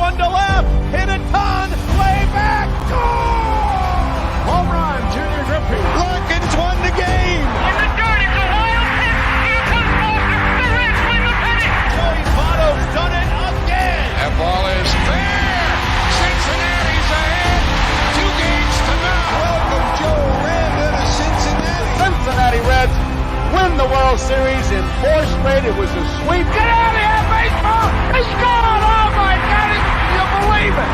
one to left, hit a ton, way back, goal! Home run, Junior Griffey. Larkins won the game. In the dirt, it's a wild pitch. Here comes Foster. The Reds win the pennant. Joey Votto's done it again. That ball is fair. Cincinnati's ahead. 2 games to none. Welcome, Joe Randa to Cincinnati. Cincinnati Reds win the World Series in 4 straight. It was a sweep. Get out of here, baseball. It's gone. Oh, my God. You believe it?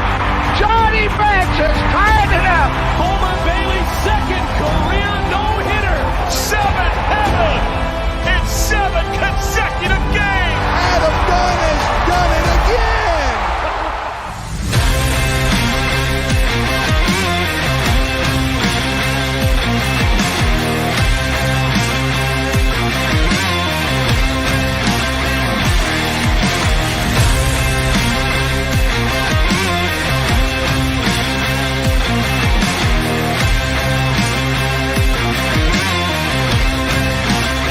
Johnny Bench has tied it up. Homer Bailey's second career no-hitter. 7-heaven in 7 consecutive games. Adam Dunn has done it again.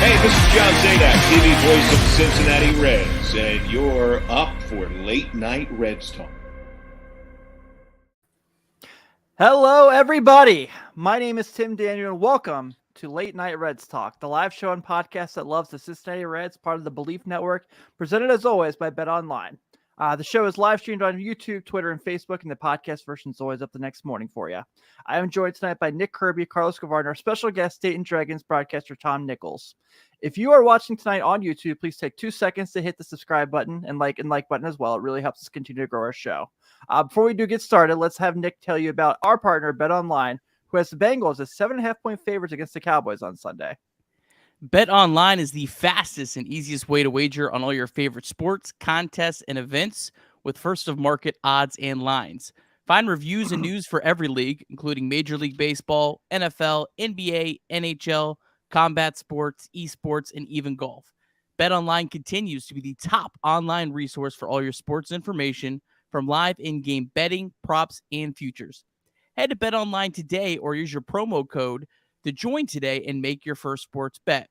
Hey, this is John Zadak, TV voice of the Cincinnati Reds, and you're up for Late Night Reds Talk. Hello, everybody. My name is Tim Daniel, and welcome to Late Night Reds Talk, the live show and podcast that loves the Cincinnati Reds, part of the BLEAV Network, presented as always by BetOnline. The show is live streamed on YouTube, Twitter, and Facebook, and the podcast version is always up the next morning for you. I am joined tonight by Nick Kirby, Carlos Guevara, and our special guest, Dayton Dragons broadcaster Tom Nichols. If you are watching tonight on YouTube, please take 2 seconds to hit the subscribe button and like button as well. It really helps us continue to grow our show. Before we do get started, let's have Nick tell you about our partner, BetOnline, who has the Bengals as 7.5-point favorites against the Cowboys on Sunday. BetOnline is the fastest and easiest way to wager on all your favorite sports, contests, and events with first-of-market odds and lines. Find reviews and news for every league, including Major League Baseball, NFL, NBA, NHL, combat sports, esports, and even golf. BetOnline continues to be the top online resource for all your sports information, from live in-game betting, props, and futures. Head to BetOnline today or use your promo code to join today and make your first sports bet.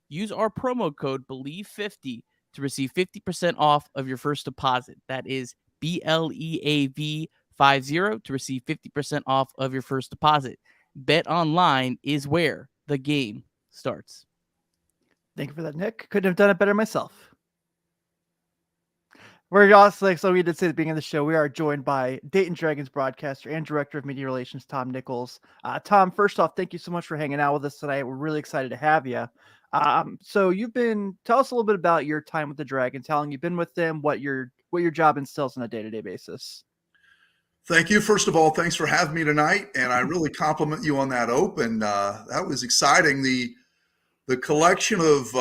Use our promo code BLEAV50 to receive 50% off of your first deposit. That is BLEAV50 to receive 50% off of your first deposit. BetOnline is where the game starts. Thank you for that, Nick. Couldn't have done it better myself. We're also, so we did say at the beginning of the show, we are joined by Dayton Dragons broadcaster and director of media relations, Tom Nichols. Tom, first off, thank you so much for hanging out with us tonight. We're really excited to have you. So tell us a little bit about your time with the Dragons, how long you've been with them, what your job instills on a day-to-day basis. Thank you. First of all, thanks for having me tonight. And I really compliment you on that open. That was exciting. The collection of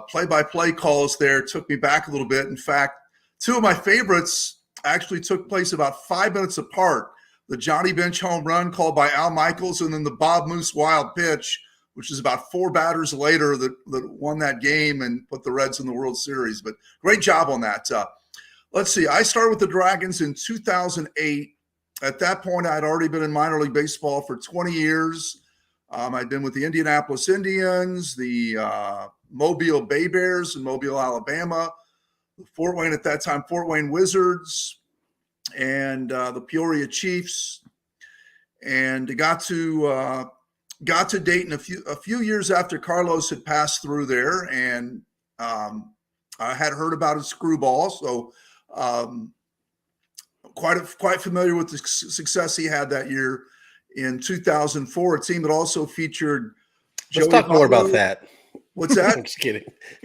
play-by-play calls there took me back a little bit. In fact, 2 of my favorites actually took place about 5 minutes apart. The Johnny Bench home run called by Al Michaels, and then the Bob Moose wild pitch, which is about 4 batters later that won that game and put the Reds in the World Series. But great job on that. Let's see. I started with the Dragons in 2008. At that point, I'd already been in minor league baseball for 20 years. I'd been with the Indianapolis Indians, the Mobile Bay Bears in Mobile, Alabama, the Fort Wayne Wizards, and the Peoria Chiefs, and got to Dayton a few years after Carlos had passed through there, and I had heard about his screwball, so quite familiar with the success he had that year in 2004. A team that also featured. Let's talk more about that. What's that? I'm just kidding.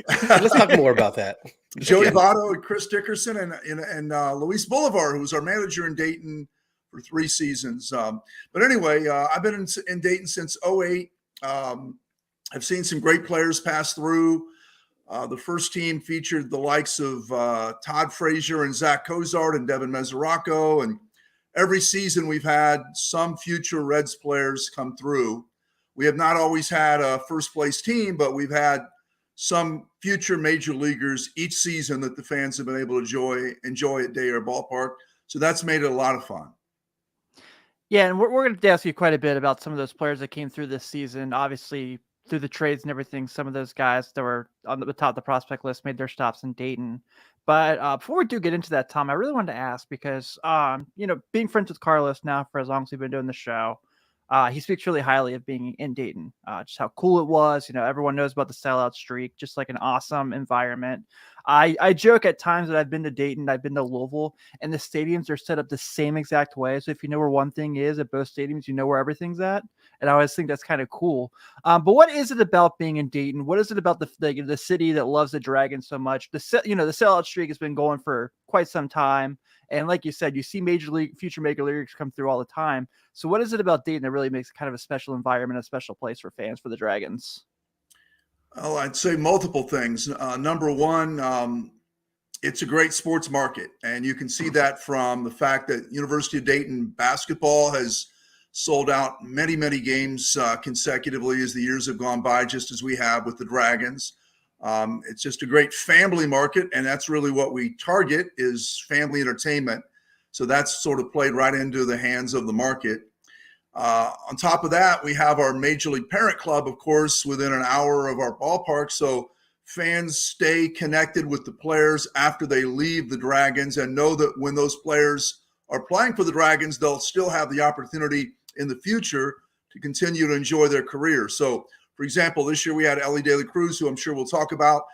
Let's talk more about that. Joey Votto and Chris Dickerson and Luis Bolivar, who was our manager in Dayton for 3 seasons. But anyway, I've been in Dayton since 2008. I've seen some great players pass through. The first team featured the likes of Todd Frazier and Zach Cozart and Devin Mesoraco. And every season we've had some future Reds players come through. We have not always had a first-place team, but we've had some future major leaguers each season that the fans have been able to enjoy at Day Air Ballpark. So that's made it a lot of fun. Yeah, and we're going to ask you quite a bit about some of those players that came through this season. Obviously, through the trades and everything, some of those guys that were on the top of the prospect list made their stops in Dayton. But before we do get into that, Tom, I really wanted to ask because, being friends with Carlos now for as long as we've been doing the show, he speaks really highly of being in Dayton, just how cool it was. Everyone knows about the sellout streak, just like an awesome environment. I joke at times that I've been to Dayton, I've been to Louisville, and the stadiums are set up the same exact way. So if you know where one thing is at both stadiums, you know where everything's at. And I always think that's kind of cool. But what is it about being in Dayton? What is it about the city that loves the Dragons so much? The sellout streak has been going for quite some time. And like you said, you see future major leaguers come through all the time. So what is it about Dayton that really makes it kind of a special environment, a special place for fans for the Dragons? Well, I'd say multiple things. Number one, it's a great sports market. And you can see that from the fact that University of Dayton basketball has sold out many, many games consecutively as the years have gone by, just as we have with the Dragons. It's just a great family market, and that's really what we target is family entertainment. So that's sort of played right into the hands of the market. On top of that, we have our Major League Parent Club, of course, within an hour of our ballpark. So fans stay connected with the players after they leave the Dragons and know that when those players are playing for the Dragons, they'll still have the opportunity in the future to continue to enjoy their career. So, for example, this year we had Elly De La Cruz, who I'm sure we'll talk about.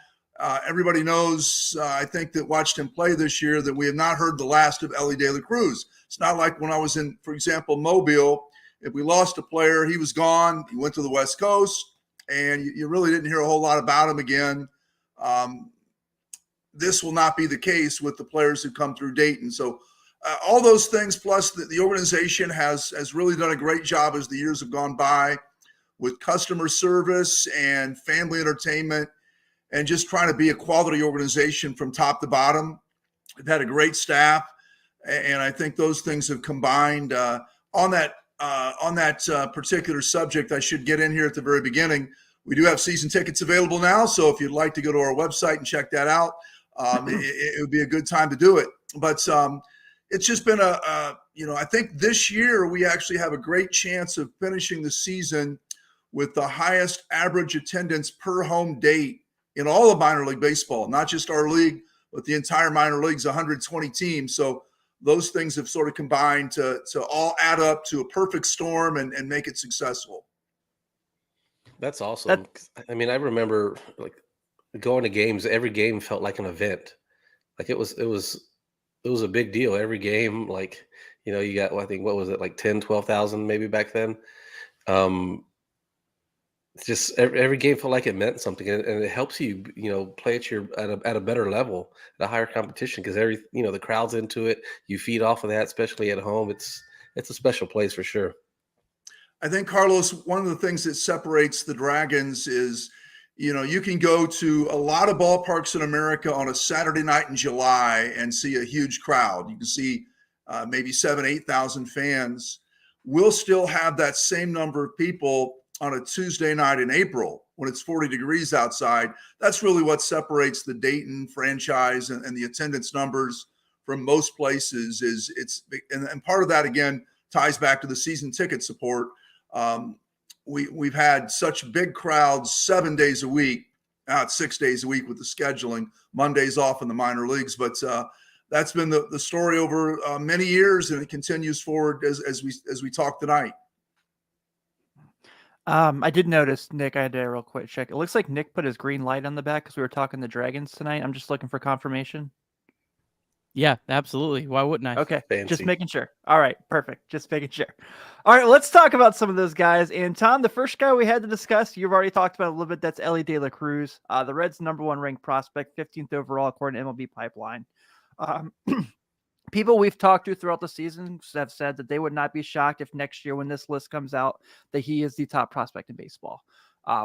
Everybody knows, I think, that watched him play this year, that we have not heard the last of Elly De La Cruz. It's not like when I was in, for example, Mobile. If we lost a player, he was gone. He went to the West Coast, and you really didn't hear a whole lot about him again. This will not be the case with the players who come through Dayton. So all those things, plus the organization has really done a great job as the years have gone by with customer service and family entertainment and just trying to be a quality organization from top to bottom. We've had a great staff, and I think those things have combined. On that particular subject, I should get in here at the very beginning. We do have season tickets available now, so if you'd like to go to our website and check that out, it would be a good time to do it. But it's just been I think this year we actually have a great chance of finishing the season with the highest average attendance per home date in all of minor league baseball, not just our league, but the entire minor leagues, 120 teams. So those things have sort of combined to all add up to a perfect storm and make it successful. That's awesome. I mean, I remember like going to games. Every game felt like an event. Like it was a big deal. Every game, like, you got, I think, what was it, like 10, 12,000 maybe back then. Just every game felt like it meant something, and it helps you, play at a better level, at a higher competition, because the crowd's into it. You feed off of that, especially at home. It's a special place for sure. I think, Carlos, one of the things that separates the Dragons is, you can go to a lot of ballparks in America on a Saturday night in July and see a huge crowd. You can see maybe 7,000, 8,000 fans. We'll still have that same number of people on a Tuesday night in April when it's 40 degrees outside. That's really what separates the Dayton franchise and the attendance numbers from most places. And part of that, again, ties back to the season ticket support. We've had such big crowds 7 days a week, 6 days a week with the scheduling, Mondays off in the minor leagues. But that's been the story over many years, and it continues forward as we talk tonight. I did notice, Nick, I had to real quick check. It looks like Nick put his green light on the back because we were talking the Dragons tonight. I'm just looking for confirmation. Yeah, absolutely. Why wouldn't I? Okay, Fancy. Just making sure. All right, perfect. Just making sure. All right, let's talk about some of those guys. And Tom, the first guy we had to discuss, you've already talked about a little bit. That's Elly De La Cruz, the Reds' #1 ranked prospect, 15th overall according to MLB Pipeline. People we've talked to throughout the season have said that they would not be shocked if next year when this list comes out that he is the top prospect in baseball.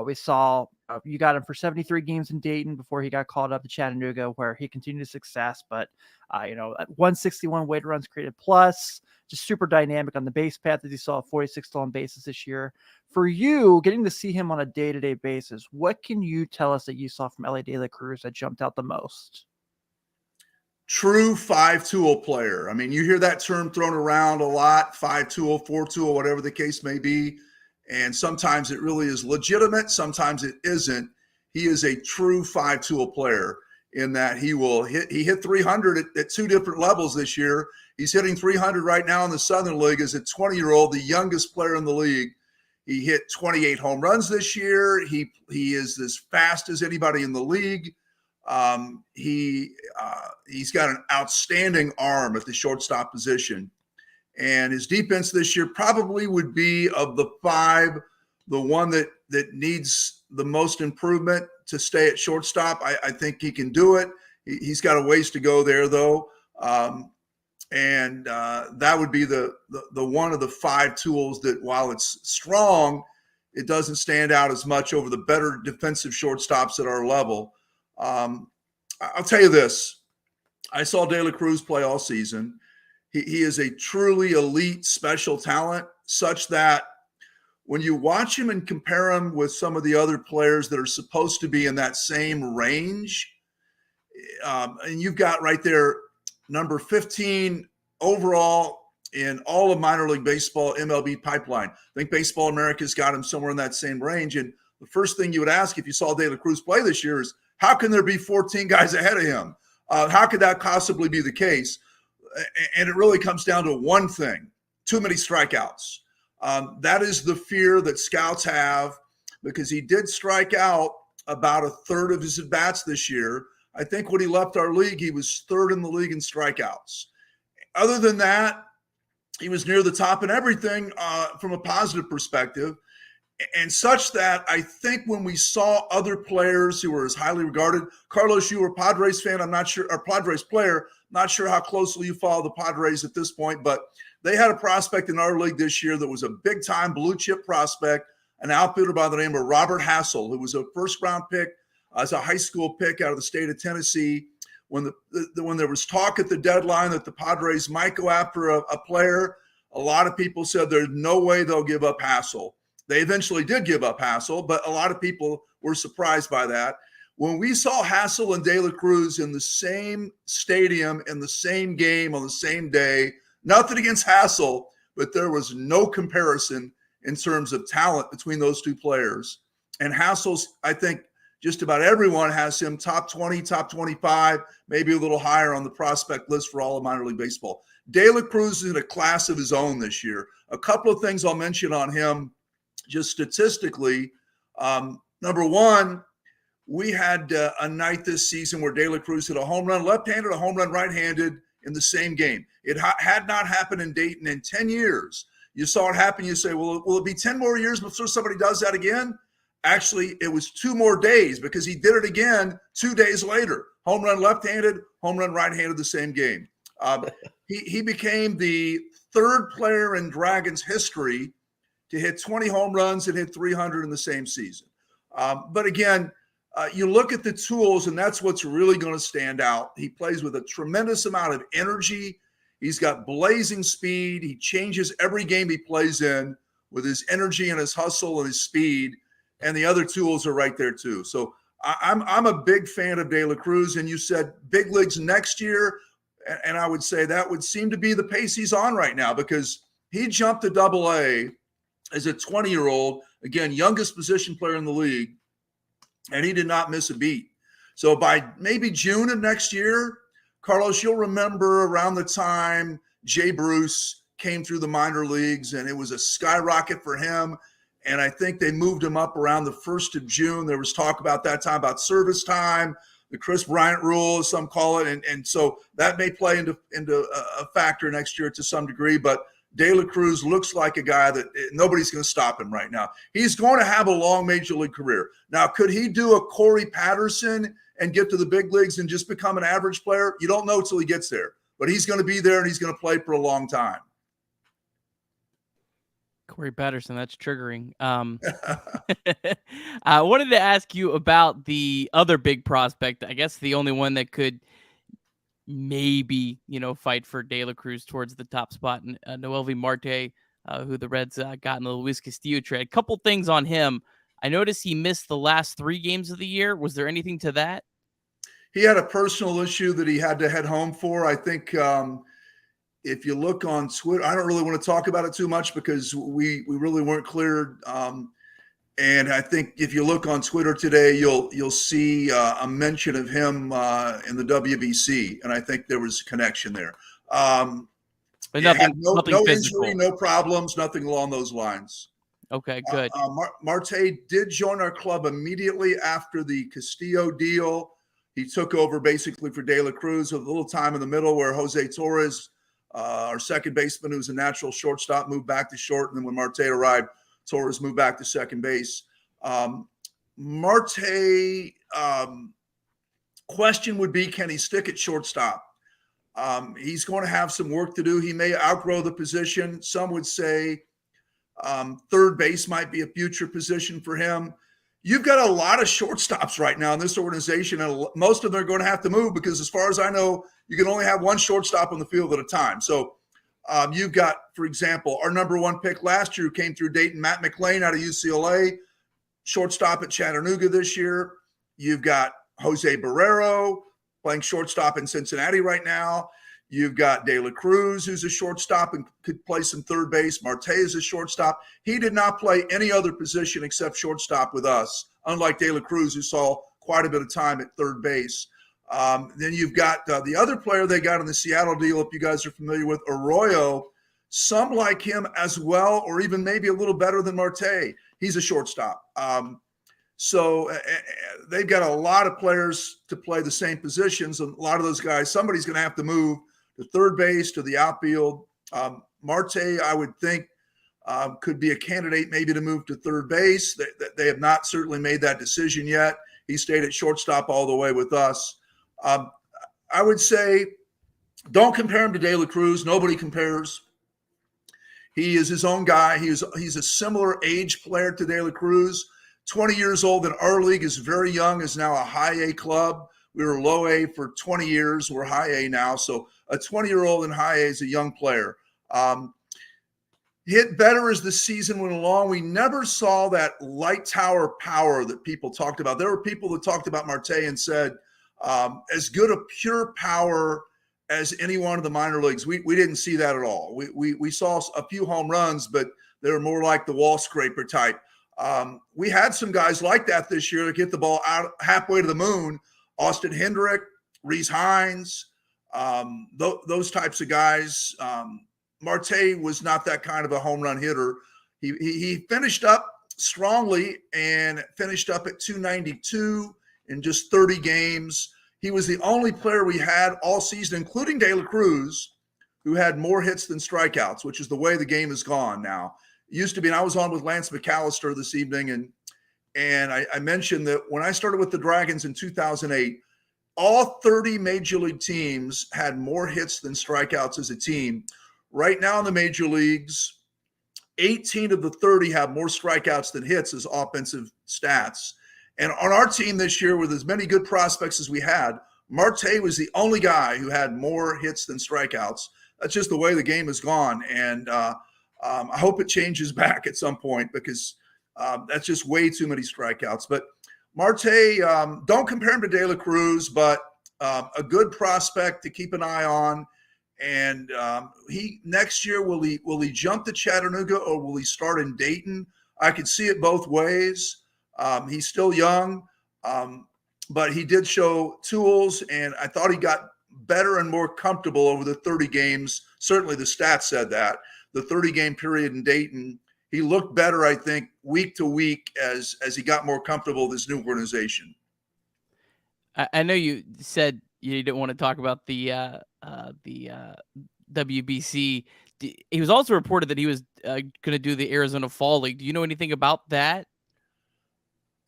We saw you got him for 73 games in Dayton before he got called up to Chattanooga, where he continued his success. But, at 161 weighted runs created plus, just super dynamic on the base path, as you saw 46 stolen bases this year. For you, getting to see him on a day-to-day basis, what can you tell us that you saw from Elly De La Cruz that jumped out the most? True 5-tool player. I mean, you hear that term thrown around a lot, 5-tool, 4-tool, whatever the case may be. And sometimes it really is legitimate. Sometimes it isn't. He is a true 5-tool player in that he hit 300 at 2 different levels this year. He's hitting 300 right now in the Southern League as a 20-year-old, the youngest player in the league. He hit 28 home runs this year. He is as fast as anybody in the league. He's got an outstanding arm at the shortstop position. And his defense this year probably would be, of the 5, the one that needs the most improvement to stay at shortstop. I think he can do it. He's got a ways to go there, though. That would be the one of the 5 tools that, while it's strong, it doesn't stand out as much over the better defensive shortstops at our level. I'll tell you this. I saw De La Cruz play all season. He is a truly elite special talent, such that when you watch him and compare him with some of the other players that are supposed to be in that same range, and you've got right there number 15 overall in all of minor league baseball, MLB pipeline. I think Baseball America's got him somewhere in that same range. And the first thing you would ask if you saw De La Cruz play this year is, how can there be 14 guys ahead of him? How could that possibly be the case? And it really comes down to one thing: too many strikeouts. That is the fear that scouts have, because he did strike out about a third of his at-bats this year. I think when he left our league, he was 3rd in the league in strikeouts. Other than that, he was near the top in everything from a positive perspective. And such that I think when we saw other players who were as highly regarded, Carlos, you were a Padres fan, I'm not sure, or Padres player, not sure how closely you follow the Padres at this point, but they had a prospect in our league this year that was a big-time blue-chip prospect, an outfielder by the name of Robert Hassel, who was a first-round pick as a high school pick out of the state of Tennessee. When there was talk at the deadline that the Padres might go after a player, a lot of people said there's no way they'll give up Hassel. They eventually did give up Hassel, but a lot of people were surprised by that. When we saw Hassel and De La Cruz in the same stadium, in the same game, on the same day, nothing against Hassel, but there was no comparison in terms of talent between those 2 players. And Hassel's, I think, just about everyone has him top 20, top 25, maybe a little higher on the prospect list for all of minor league baseball. De La Cruz is in a class of his own this year. A couple of things I'll mention on him just statistically. Number one, we had a night this season where De La Cruz hit a home run left-handed, a home run right-handed in the same game. It had not happened in Dayton in 10 years. You saw it happen. You say, well, will it be 10 more years before somebody does that again? Actually, it was 2 more days, because he did it again 2 days later. Home run left-handed, home run right-handed the same game. He became the 3rd player in Dragons history to hit 20 home runs and hit 300 in the same season. But again, you look at the tools, and that's what's really going to stand out. He plays with a tremendous amount of energy. He's got blazing speed. He changes every game he plays in with his energy and his hustle and his speed. And the other tools are right there too. So I'm a big fan of De La Cruz. And you said big leagues next year, and I would say that would seem to be the pace he's on right now, because he jumped to AA as a 20-year-old, again, youngest position player in the league, and he did not miss a beat. So by maybe June of next year, Carlos, you'll remember around the time Jay Bruce came through the minor leagues, and it was a skyrocket for him. And I think they moved him up around the 1st of June. There was talk about that time about service time, the Chris Bryant rule, as some call it. And so that may play into a factor next year to some degree. But De La Cruz looks like a guy that nobody's going to stop him right now. He's going to have a long major league career. Now, could he do a Corey Patterson and get to the big leagues and just become an average player? You don't know till he gets there. But he's going to be there, and he's going to play for a long time. Corey Patterson, that's triggering. I wanted to ask you about the other big prospect. I guess the only one that could maybe, fight for De La Cruz towards the top spot, Noelvi Marte, who the Reds got in the Luis Castillo trade. Couple things on him. I noticed he missed the last 3 games of the year. Was there anything to that? He had a personal issue that he had to head home for. I think If you look on Twitter, I don't really want to talk about it too much because we really weren't cleared. And I think if you look on Twitter today, you'll see a mention of him in the WBC, and I think there was a connection there. But nothing physical. Injury, no problems, nothing along those lines. Okay, good. Marte did join our club immediately after the Castillo deal. He took over basically for De La Cruz with a little time in the middle where Jose Torres, our second baseman, who's a natural shortstop, moved back to short. And then when Marte arrived, Torres moved back to second base. Marte, question would be, can he stick at shortstop? He's going to have some work to do. He may outgrow the position. Some would say third base might be a future position for him. You've got a lot of shortstops right now in this organization, and most of them are going to have to move because, as far as I know, you can only have one shortstop on the field at a time. So you've got, for example, our number one pick last year who came through Dayton, Matt McLean out of UCLA, shortstop at Chattanooga this year. You've got Jose Barrero playing shortstop in Cincinnati right now. You've got De La Cruz, who's a shortstop and could play some third base. Marte is a shortstop. He did not play any other position except shortstop with us, unlike De La Cruz, who saw quite a bit of time at third base. Then you've got the other player they got in the Seattle deal, if you guys are familiar with, Arroyo. Some like him as well, or even maybe a little better than Marte. He's a shortstop. So they've got a lot of players to play the same positions. And a lot of those guys, somebody's going to have to move to third base, to the outfield. Marte, I would think, could be a candidate maybe to move to third base. They have not certainly made that decision yet. He stayed at shortstop all the way with us. I would say don't compare him to De La Cruz. Nobody compares. He is his own guy. He's a similar age player to De La Cruz. 20 years old in our league, is very young, is now a high A club. We were low A for 20 years. We're high A now. So a 20-year-old in high A is a young player. Hit better as the season went along. We never saw that light tower power that people talked about. There were people that talked about Marte and said, as good a pure power as any one of the minor leagues. We didn't see that at all. We saw a few home runs, but they were more like the wall scraper type. We had some guys like that this year that get the ball out halfway to the moon. Austin Hendrick, Reese Hines, those types of guys. Marte was not that kind of a home run hitter. He finished up strongly and finished up at 292 in just 30 games. He was the only player we had all season, including De La Cruz, who had more hits than strikeouts, which is the way the game has gone now. It used to be, and I was on with Lance McAllister this evening, and I mentioned that when I started with the Dragons in 2008, all 30 major league teams had more hits than strikeouts as a team. Right now in the major leagues, 18 of the 30 have more strikeouts than hits as offensive stats. And on our team this year, with as many good prospects as we had, Marte was the only guy who had more hits than strikeouts. That's just the way the game has gone. And I hope it changes back at some point because that's just way too many strikeouts. But Marte, don't compare him to De La Cruz, but a good prospect to keep an eye on. And he next year, will he jump to Chattanooga or will he start in Dayton? I could see it both ways. He's still young, but he did show tools, and I thought he got better and more comfortable over the 30 games. Certainly the stats said that. The 30-game period in Dayton, he looked better, I think, week to week as he got more comfortable with his new organization. I know you said you didn't want to talk about the WBC. He was also reported that he was going to do the Arizona Fall League. Do you know anything about that?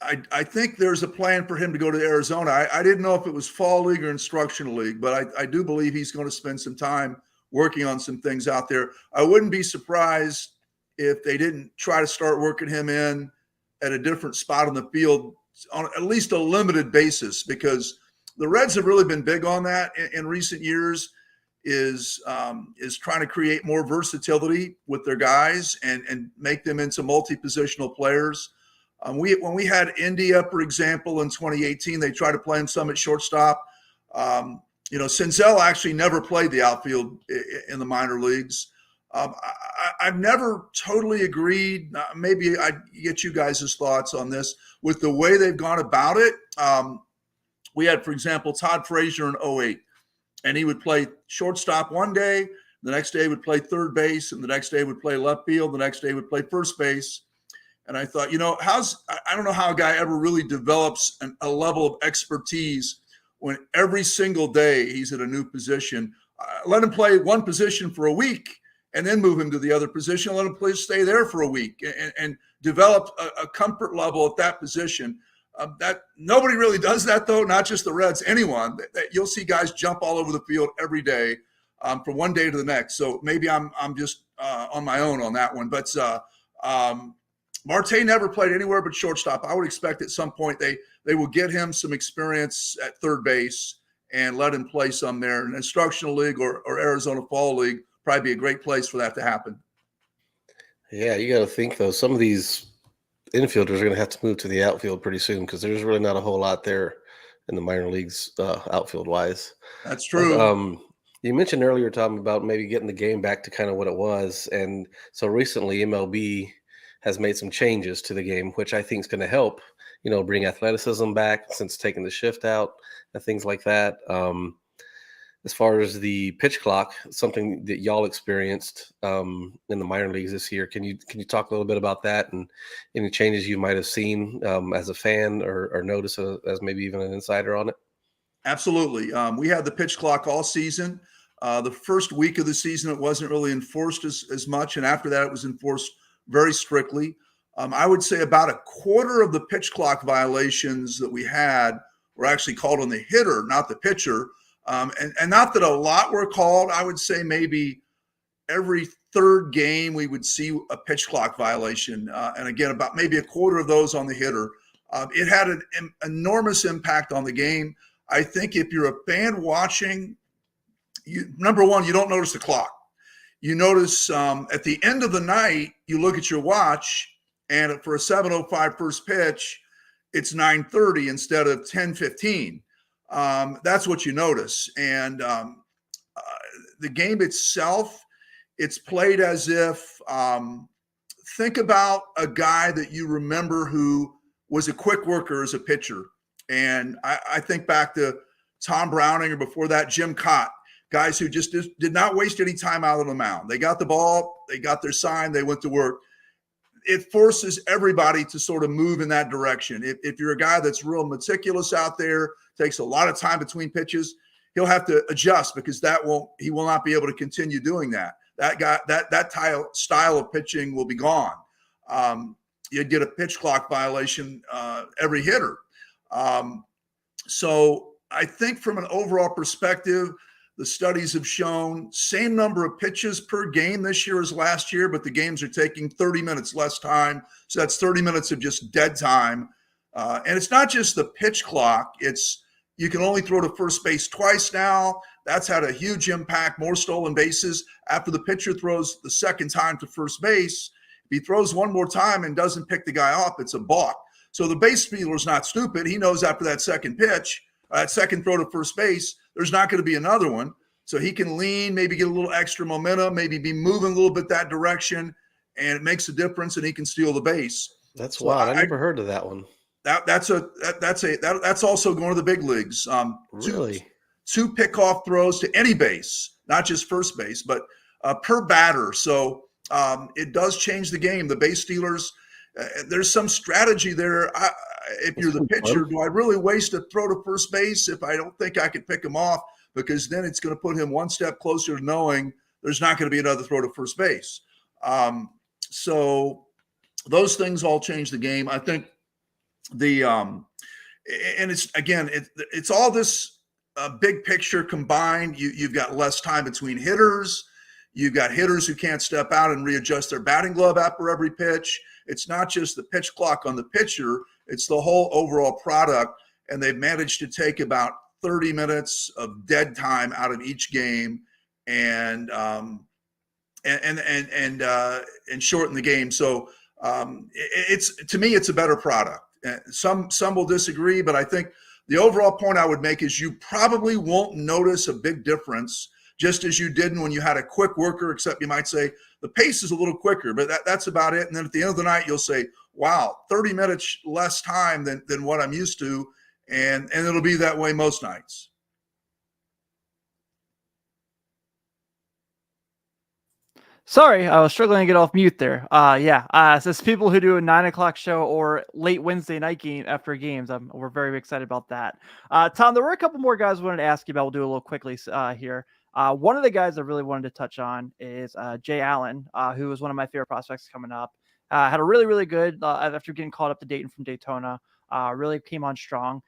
I think there's a plan for him to go to Arizona. I didn't know if it was Fall League or Instructional League, but I do believe he's going to spend some time working on some things out there. I wouldn't be surprised if they didn't try to start working him in at a different spot on the field on at least a limited basis, because the Reds have really been big on that in recent years, is trying to create more versatility with their guys and make them into multi-positional players. When we had India, for example, in 2018, they tried to play him some at shortstop. Senzel actually never played the outfield in the minor leagues. I've never totally agreed. Maybe I'd get you guys' thoughts on this with the way they've gone about it. We had, for example, Todd Frazier in 2008, and he would play shortstop one day, the next day would play third base, and the next day would play left field, the next day would play first base. And I thought, I don't know how a guy ever really develops a level of expertise when every single day he's at a new position. Let him play one position for a week and then move him to the other position. Let him stay there for a week and develop a comfort level at that position. That nobody really does that, though, not just the Reds, anyone. That you'll see guys jump all over the field every day from one day to the next. So maybe I'm just on my own on that one. But Marte never played anywhere but shortstop. I would expect at some point they will get him some experience at third base and let him play some there. An instructional league or Arizona Fall League probably be a great place for that to happen. Yeah, you got to think, though, some of these infielders are going to have to move to the outfield pretty soon because there's really not a whole lot there in the minor leagues outfield-wise. That's true. But, you mentioned earlier, talking about maybe getting the game back to kind of what it was. And so recently MLB has made some changes to the game, which I think is going to help, bring athleticism back since taking the shift out and things like that. As far as the pitch clock, something that y'all experienced in the minor leagues this year, can you talk a little bit about that and any changes you might have seen as a fan or notice as maybe even an insider on it? Absolutely. We had the pitch clock all season. The first week of the season, it wasn't really enforced as much. And after that, it was enforced very strictly. I would say about a quarter of the pitch clock violations that we had were actually called on the hitter, not the pitcher. And not that a lot were called. I would say maybe every third game we would see a pitch clock violation. And again, about maybe a quarter of those on the hitter. It had an enormous impact on the game. I think if you're a fan watching, number one, you don't notice the clock. You notice at the end of the night, you look at your watch, and for a 7:05 first pitch, it's 9:30 instead of 10:15. That's what you notice. And the game itself, it's played as if, think about a guy that you remember who was a quick worker as a pitcher. And I think back to Tom Browning, or before that, Jim Cott, guys who just did not waste any time out on the mound. They got the ball, they got their sign, they went to work. It forces everybody to sort of move in that direction. If you're a guy that's real meticulous out there, takes a lot of time between pitches, he'll have to adjust because he will not be able to continue doing that. That style of pitching will be gone. You'd get a pitch clock violation every hitter. So I think from an overall perspective, the studies have shown same number of pitches per game this year as last year, but the games are taking 30 minutes less time. So that's 30 minutes of just dead time. And it's not just the pitch clock. You can only throw to first base twice now. That's had a huge impact, more stolen bases. After the pitcher throws the second time to first base, if he throws one more time and doesn't pick the guy off, it's a balk. So the base stealer's not stupid. He knows after that second pitch, that second throw to first base, there's not going to be another one. So he can lean, maybe get a little extra momentum, maybe be moving a little bit that direction, and it makes a difference, and he can steal the base. That's wild. I never heard of that one. That's also going to the big leagues. Really? Two pickoff throws to any base, not just first base, but per batter. So it does change the game. The base stealers, there's some strategy there. If you're the pitcher, do I really waste a throw to first base if I don't think I could pick him off? Because then it's going to put him one step closer to knowing there's not going to be another throw to first base. So those things all change the game. I think and it's all this big picture combined. You've got less time between hitters. You've got hitters who can't step out and readjust their batting glove after every pitch. It's not just the pitch clock on the pitcher. It's the whole overall product. And they've managed to take about 30 minutes of dead time out of each game and shorten the game. So to me, it's a better product. Some will disagree, but I think the overall point I would make is you probably won't notice a big difference, just as you didn't when you had a quick worker, except you might say the pace is a little quicker, but that's about it. And then at the end of the night, you'll say, wow, 30 minutes less time than what I'm used to. And it'll be that way most nights. Sorry, I was struggling to get off mute there. So it's people who do a 9 o'clock show or late Wednesday night game after games. We're very excited about that. Tom, there were a couple more guys I wanted to ask you about. We'll do a little quickly here. One of the guys I really wanted to touch on is Jay Allen, who was one of my favorite prospects coming up. Had a really, really good, after getting called up to Dayton from Daytona, really came on strong.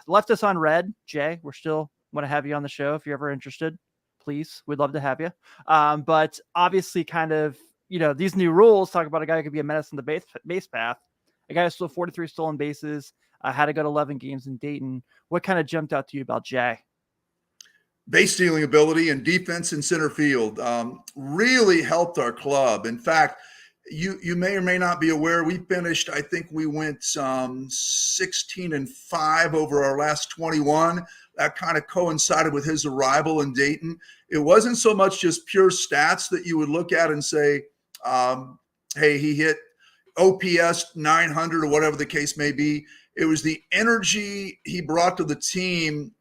Left us on red. Jay, we're still want to have you on the show if you're ever interested. Please, we'd love to have you. But obviously kind of, these new rules talk about a guy who could be a menace in the base path. A guy who stole 43 stolen bases, had to go to 11 games in Dayton. What kind of jumped out to you about Jay? Base stealing ability and defense in center field really helped our club. In fact, you may or may not be aware, we finished, I think we went 16-5 over our last 21. That kind of coincided with his arrival in Dayton. It wasn't so much just pure stats that you would look at and say, hey, he hit OPS 900 or whatever the case may be. It was the energy he brought to the team.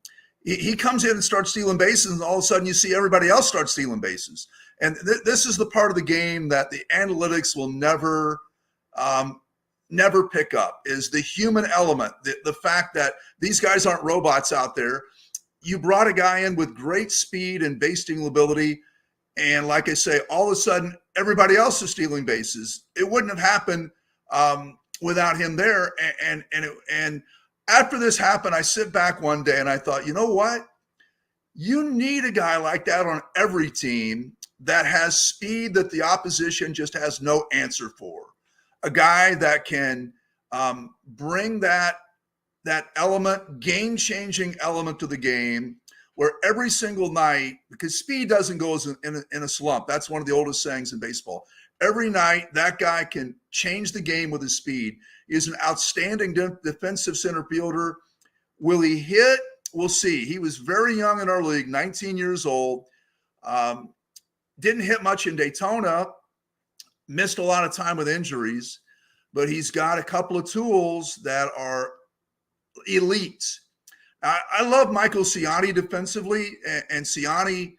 He comes in and starts stealing bases, and all of a sudden you see everybody else start stealing bases. And this is the part of the game that the analytics will never pick up, is the human element, the fact that these guys aren't robots out there. You brought a guy in with great speed and base stealing ability, and like I say, all of a sudden everybody else is stealing bases. It wouldn't have happened without him there. And after this happened, I sit back one day and I thought, you know what? You need a guy like that on every team that has speed that the opposition just has no answer for. A guy that can bring that element, game-changing element to the game, where every single night, because speed doesn't go in a slump. That's one of the oldest sayings in baseball. Every night, that guy can change the game with his speed. He's an outstanding defensive center fielder. Will he hit? We'll see. He was very young in our league, 19 years old. Didn't hit much in Daytona, missed a lot of time with injuries, but he's got a couple of tools that are elite. I love Michael Ciani defensively, and Ciani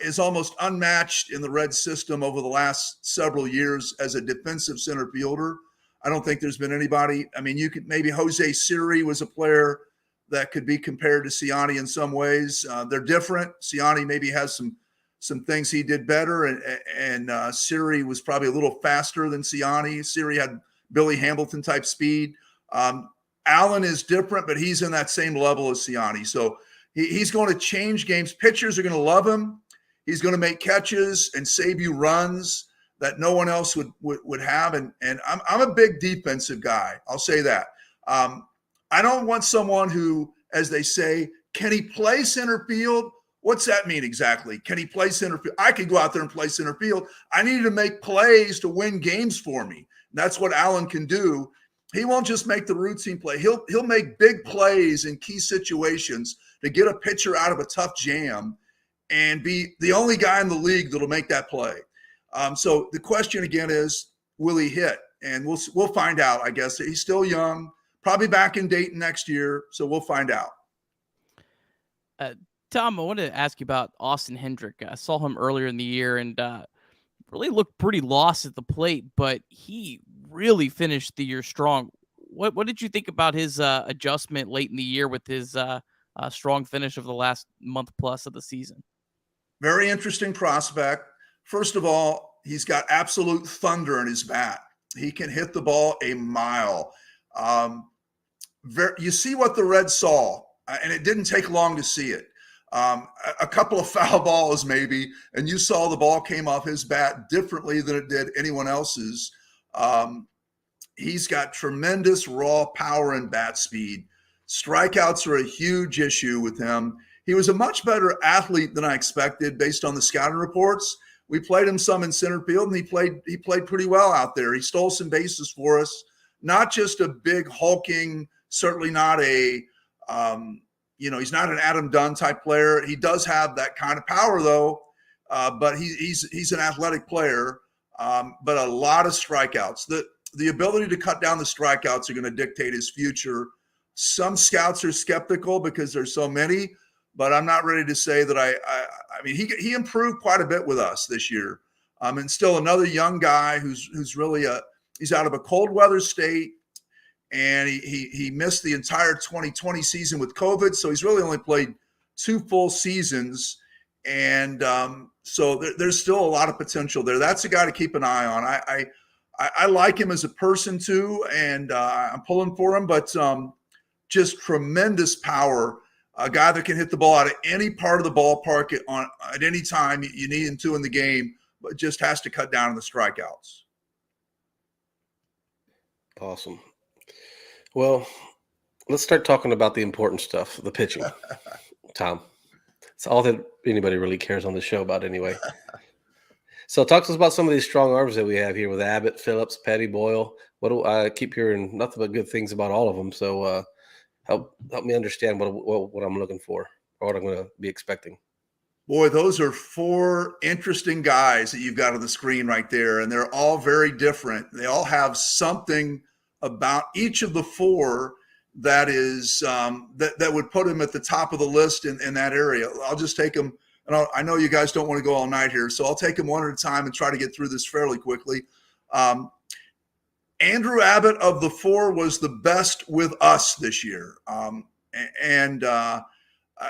is almost unmatched in the Reds system over the last several years as a defensive center fielder. I don't think there's been anybody. I mean, you could maybe Jose Siri was a player that could be compared to Ciani in some ways. They're different. Ciani maybe has some things he did better, and Siri was probably a little faster than Ciani. Siri had Billy Hamilton type speed. Allen is different, but he's in that same level as Ciani. So he's going to change games. Pitchers are going to love him. He's going to make catches and save you runs that no one else would have. And I'm a big defensive guy. I'll say that. I don't want someone who, as they say, can he play center field? What's that mean exactly? Can he play center field? I could go out there and play center field. I need to make plays to win games for me. That's what Allen can do. He won't just make the routine play. He'll make big plays in key situations to get a pitcher out of a tough jam and be the only guy in the league that'll make that play. So the question again is, will he hit? And we'll find out, I guess. He's still young, probably back in Dayton next year, so we'll find out. Tom, I wanted to ask you about Austin Hendrick. I saw him earlier in the year and really looked pretty lost at the plate, but he really finished the year strong. What did you think about his adjustment late in the year with his strong finish of the last month plus of the season? Very interesting prospect. First of all, he's got absolute thunder in his bat. He can hit the ball a mile. You see what the Reds saw, and it didn't take long to see it. A couple of foul balls maybe, and you saw the ball came off his bat differently than it did anyone else's. He's got tremendous raw power and bat speed. Strikeouts are a huge issue with him. He was a much better athlete than I expected based on the scouting reports. We played him some in center field, and he played pretty well out there. He stole some bases for us. Not just a big hulking, certainly not a He's not an Adam Dunn type player. He does have that kind of power though, but he's an athletic player, but a lot of strikeouts. The ability to cut down the strikeouts are going to dictate his future. Some scouts are skeptical because there's so many, but I'm not ready to say that I mean, he improved quite a bit with us this year. And still another young guy who's really he's out of a cold weather state, and he missed the entire 2020 season with COVID. So he's really only played 2 full seasons. And so there's still a lot of potential there. That's a guy to keep an eye on. I like him as a person too, and I'm pulling for him, but just tremendous power. A guy that can hit the ball out of any part of the ballpark at any time you need him to in the game, but just has to cut down on the strikeouts. Awesome. Well, let's start talking about the important stuff, the pitching. Tom, it's all that anybody really cares on the show about anyway. So talk to us about some of these strong arms that we have here with Abbott, Phillips, Petty, Boyle. I keep hearing nothing but good things about all of them. So help me understand what I'm looking for or what I'm going to be expecting. Boy, those are 4 interesting guys that you've got on the screen right there, and they're all very different. They all have something about each of the 4 that is that would put them at the top of the list in that area. I'll just take them, and I know you guys don't want to go all night here, so I'll take them one at a time and try to get through this fairly quickly. Andrew Abbott of the 4 was the best with us this year, and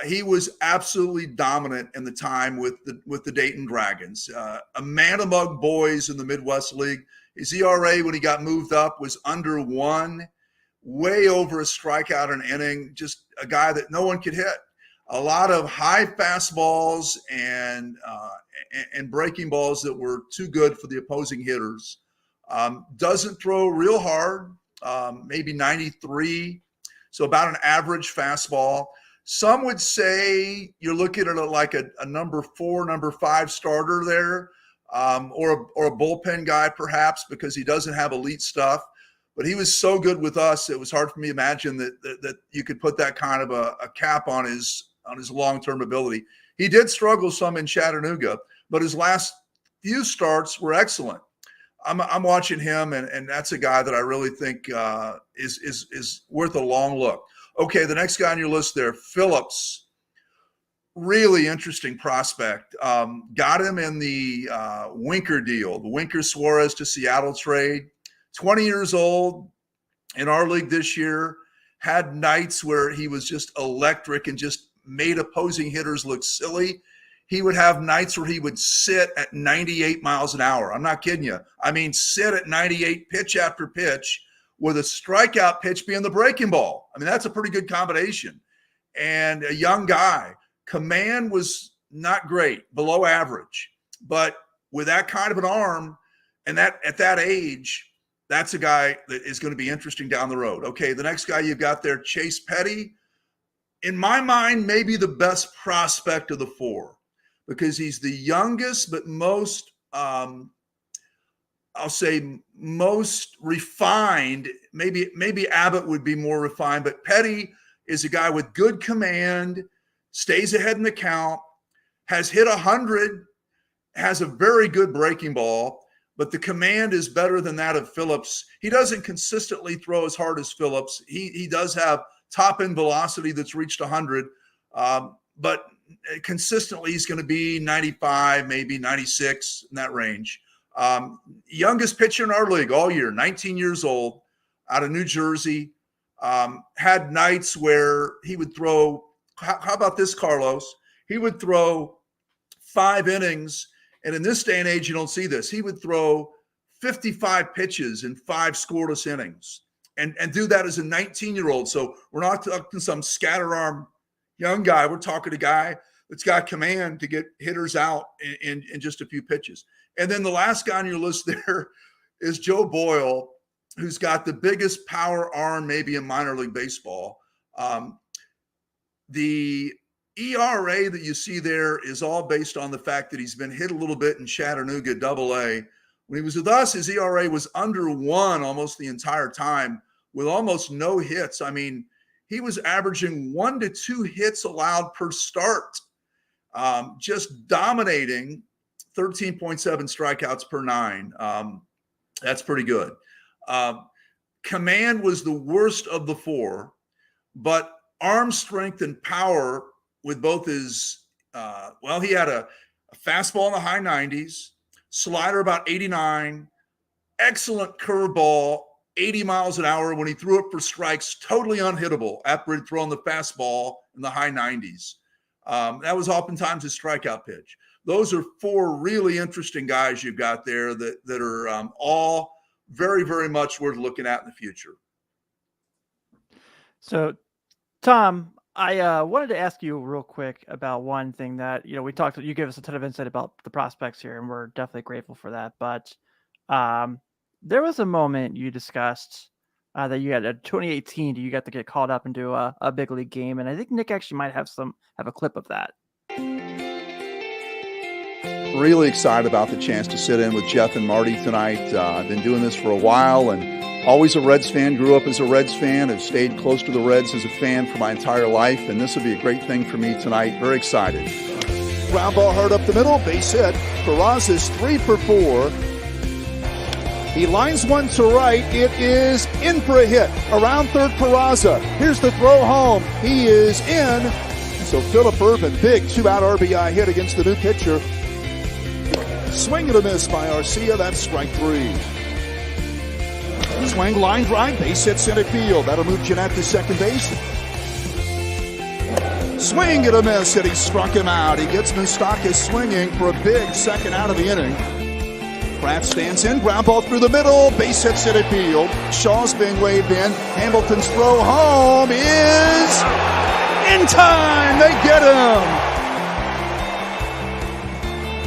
he was absolutely dominant in the time with the Dayton Dragons. A man-among boys in the Midwest League. His ERA when he got moved up was under 1, way over a strikeout an inning. Just a guy that no one could hit. A lot of high fastballs and breaking balls that were too good for the opposing hitters. Doesn't throw real hard, maybe 93, so about an average fastball. Some would say you're looking at like a number 4, number 5 starter there, or a bullpen guy perhaps, because he doesn't have elite stuff. But he was so good with us, it was hard for me to imagine that you could put that kind of a cap on his long-term ability. He did struggle some in Chattanooga, but his last few starts were excellent. I'm watching him, and that's a guy that I really think is worth a long look. Okay, the next guy on your list there, Phillips, really interesting prospect. Got him in the Winker deal, the Winker-Suarez to Seattle trade. 20 years old in our league this year, had nights where he was just electric and just made opposing hitters look silly. He would have nights where he would sit at 98 miles an hour. I'm not kidding you. I mean, sit at 98 pitch after pitch, with a strikeout pitch being the breaking ball. I mean, that's a pretty good combination. And a young guy. Command was not great, below average. But with that kind of an arm and that at that age, that's a guy that is going to be interesting down the road. Okay, the next guy you've got there, Chase Petty. In my mind, maybe the best prospect of the 4, because he's the youngest but most I'll say most refined. Maybe Abbott would be more refined, but Petty is a guy with good command, stays ahead in the count, has hit 100, has a very good breaking ball, but the command is better than that of Phillips. He doesn't consistently throw as hard as Phillips. He does have top end velocity that's reached 100, but consistently he's going to be 95, maybe 96 in that range. Youngest pitcher in our league all year, 19 years old, out of New Jersey. Had nights where he would throw, how about this, Carlos? He would throw 5 innings, and in this day and age, you don't see this. He would throw 55 pitches in 5 scoreless innings and do that as a 19-year-old. So we're not talking some scatter arm young guy. We're talking a guy that's got command to get hitters out in just a few pitches. And then the last guy on your list there is Joe Boyle, who's got the biggest power arm maybe in minor league baseball. The ERA that you see there is all based on the fact that he's been hit a little bit in Chattanooga AA. When he was with us, his ERA was under 1 almost the entire time with almost no hits. I mean, he was averaging 1 to 2 hits allowed per start, just dominating 13.7 strikeouts per 9. That's pretty good. Command was the worst of the 4, but arm strength and power with both his, he had a fastball in the high 90s, slider about 89, excellent curveball, 80 miles an hour when he threw it for strikes, totally unhittable after he'd thrown the fastball in the high 90s. That was oftentimes his strikeout pitch. Those are 4 really interesting guys you've got there that are all very, very much worth looking at in the future. So, Tom, I wanted to ask you real quick about one thing that, we talked, you gave us a ton of insight about the prospects here, and we're definitely grateful for that. But there was a moment you discussed that you had in 2018, you got to get called up into a big league game. And I think Nick actually might have a clip of that. Really excited about the chance to sit in with Jeff and Marty tonight. I've been doing this for a while and always a Reds fan, grew up as a Reds fan, have stayed close to the Reds as a fan for my entire life, and this will be a great thing for me tonight. Very excited. Ground ball hard up the middle, base hit. Peraza's 3 for 4. He lines one to right. It is in for a hit. Around third, Peraza. Here's the throw home. He is in. So Philip Urban, big 2-out RBI hit against the new pitcher. Swing and a miss by Arcia. That's strike 3. Swing, line drive, base hit center field. That'll move Jeanette to second base. Swing and a miss, and he struck him out. He gets Moustakas swinging for a big second out of the inning. Pratt stands in, ground ball through the middle, base hit center field. Shaw's being waved in. Hamilton's throw home is in time. They get him.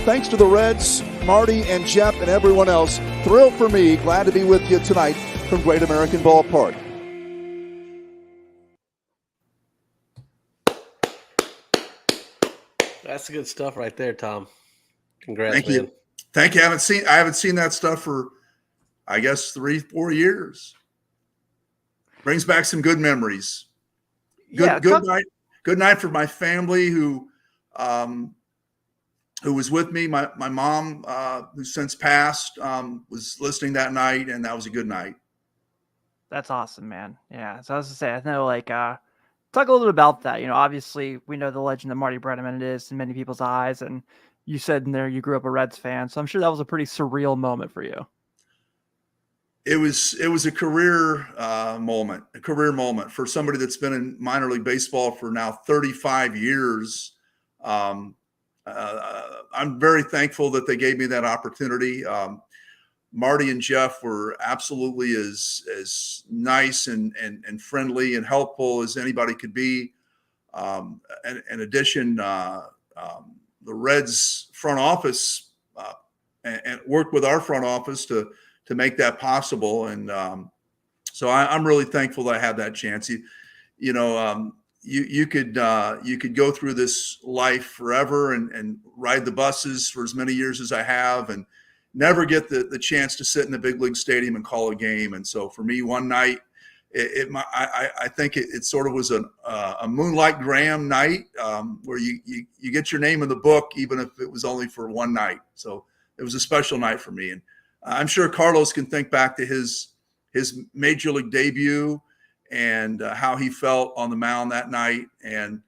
Thanks to the Reds, Marty and Jeff and everyone else. Thrilled for me. Glad to be with you tonight from Great American Ballpark. That's good stuff right there, Tom. Congrats, Thank man. you. Thank you. I haven't seen that stuff for, I guess, 3-4 years. Brings back some good memories. Good night. Good night for my family who was with me. My mom, who's since passed, was listening that night, and that was a good night. That's awesome, man. Yeah. So I was to say, I know, talk a little bit about that. Obviously we know the legend that Marty Brennaman is in many people's eyes, and you said in there you grew up a Reds fan, so I'm sure that was a pretty surreal moment for you. It was a career moment for somebody that's been in minor league baseball for now 35 years. I'm very thankful that they gave me that opportunity. Marty and Jeff were absolutely as nice and friendly and helpful as anybody could be. In addition, the Reds front office and worked with our front office to make that possible. And so I'm really thankful that I had that chance. You could go through this life forever and ride the buses for as many years as I have and never get the chance to sit in the big league stadium and call a game. And so for me, one night, I think it sort of was a Moonlight Graham night where you get your name in the book, even if it was only for one night. So it was a special night for me. And I'm sure Carlos can think back to his major league debut and how he felt on the mound that night. And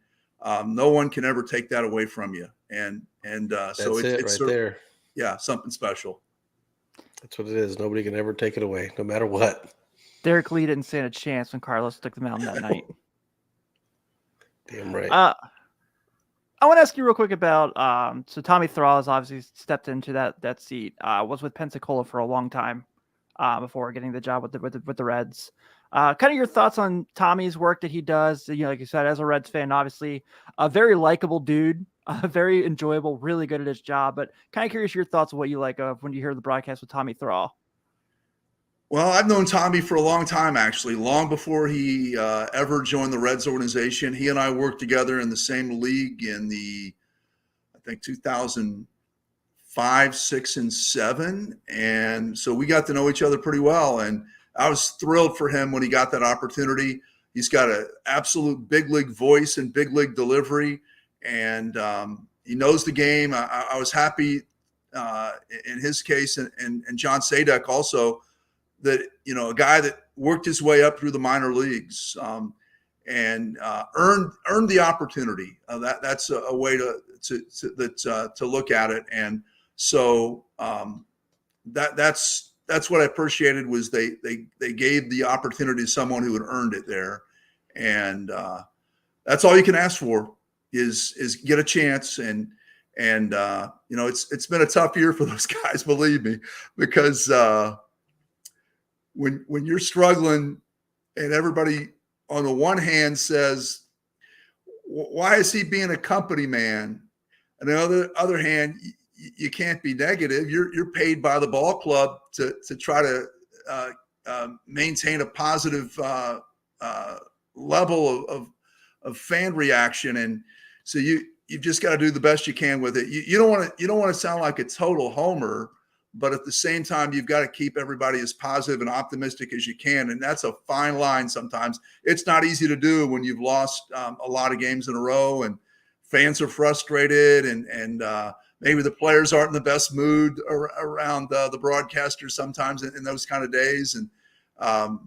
no one can ever take that away from you. And so it's right there. Yeah, something special. That's what it is. Nobody can ever take it away, no matter what. Derek Lee didn't stand a chance when Carlos took the mound that night. Damn right. I want to ask you real quick about so Tommy Thrall has obviously stepped into that seat. Was with Pensacola for a long time before getting the job with the Reds. Kind of your thoughts on Tommy's work that he does. Like you said, as a Reds fan, obviously a very likable dude, very enjoyable, really good at his job. But kind of curious your thoughts of what you like when you hear the broadcast with Tommy Thrall. Well, I've known Tommy for a long time, actually, long before he ever joined the Reds organization. He and I worked together in the same league in I think 2005, 6, and 7. And so we got to know each other pretty well. And I was thrilled for him when he got that opportunity. He's got an absolute big league voice and big league delivery, and he knows the game. I was happy in his case, and John Sadek also, that a guy that worked his way up through the minor leagues and earned the opportunity. That's a way to look at it, and so that's what I appreciated, was they gave the opportunity to someone who had earned it there, and that's all you can ask for is get a chance. And it's been a tough year for those guys, believe me, because when you're struggling and everybody on the one hand says, why is he being a company man? And on the other hand, you can't be negative. You're paid by the ball club to try to maintain a positive level of fan reaction, and so you've just got to do the best you can with it. You don't want to sound like a total homer, but at the same time, you've got to keep everybody as positive and optimistic as you can, and that's a fine line. Sometimes it's not easy to do when you've lost a lot of games in a row, and fans are frustrated, and maybe the players aren't in the best mood around the broadcasters sometimes in those kind of days. And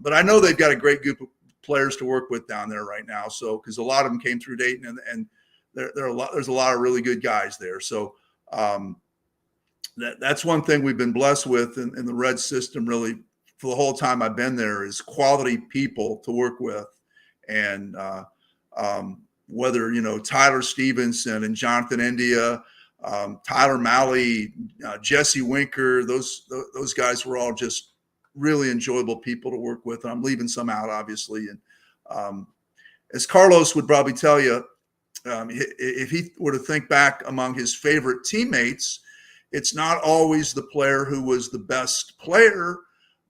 but I know they've got a great group of players to work with down there right now. So because a lot of them came through Dayton, and there's a lot of really good guys there. So that's one thing we've been blessed with in the Reds system, really, for the whole time I've been there, is quality people to work with. And whether Tyler Stevenson and Jonathan India, Tyler Malley, Jesse Winker, those guys were all just really enjoyable people to work with. I'm leaving some out, obviously. And as Carlos would probably tell you, if he were to think back among his favorite teammates, it's not always the player who was the best player,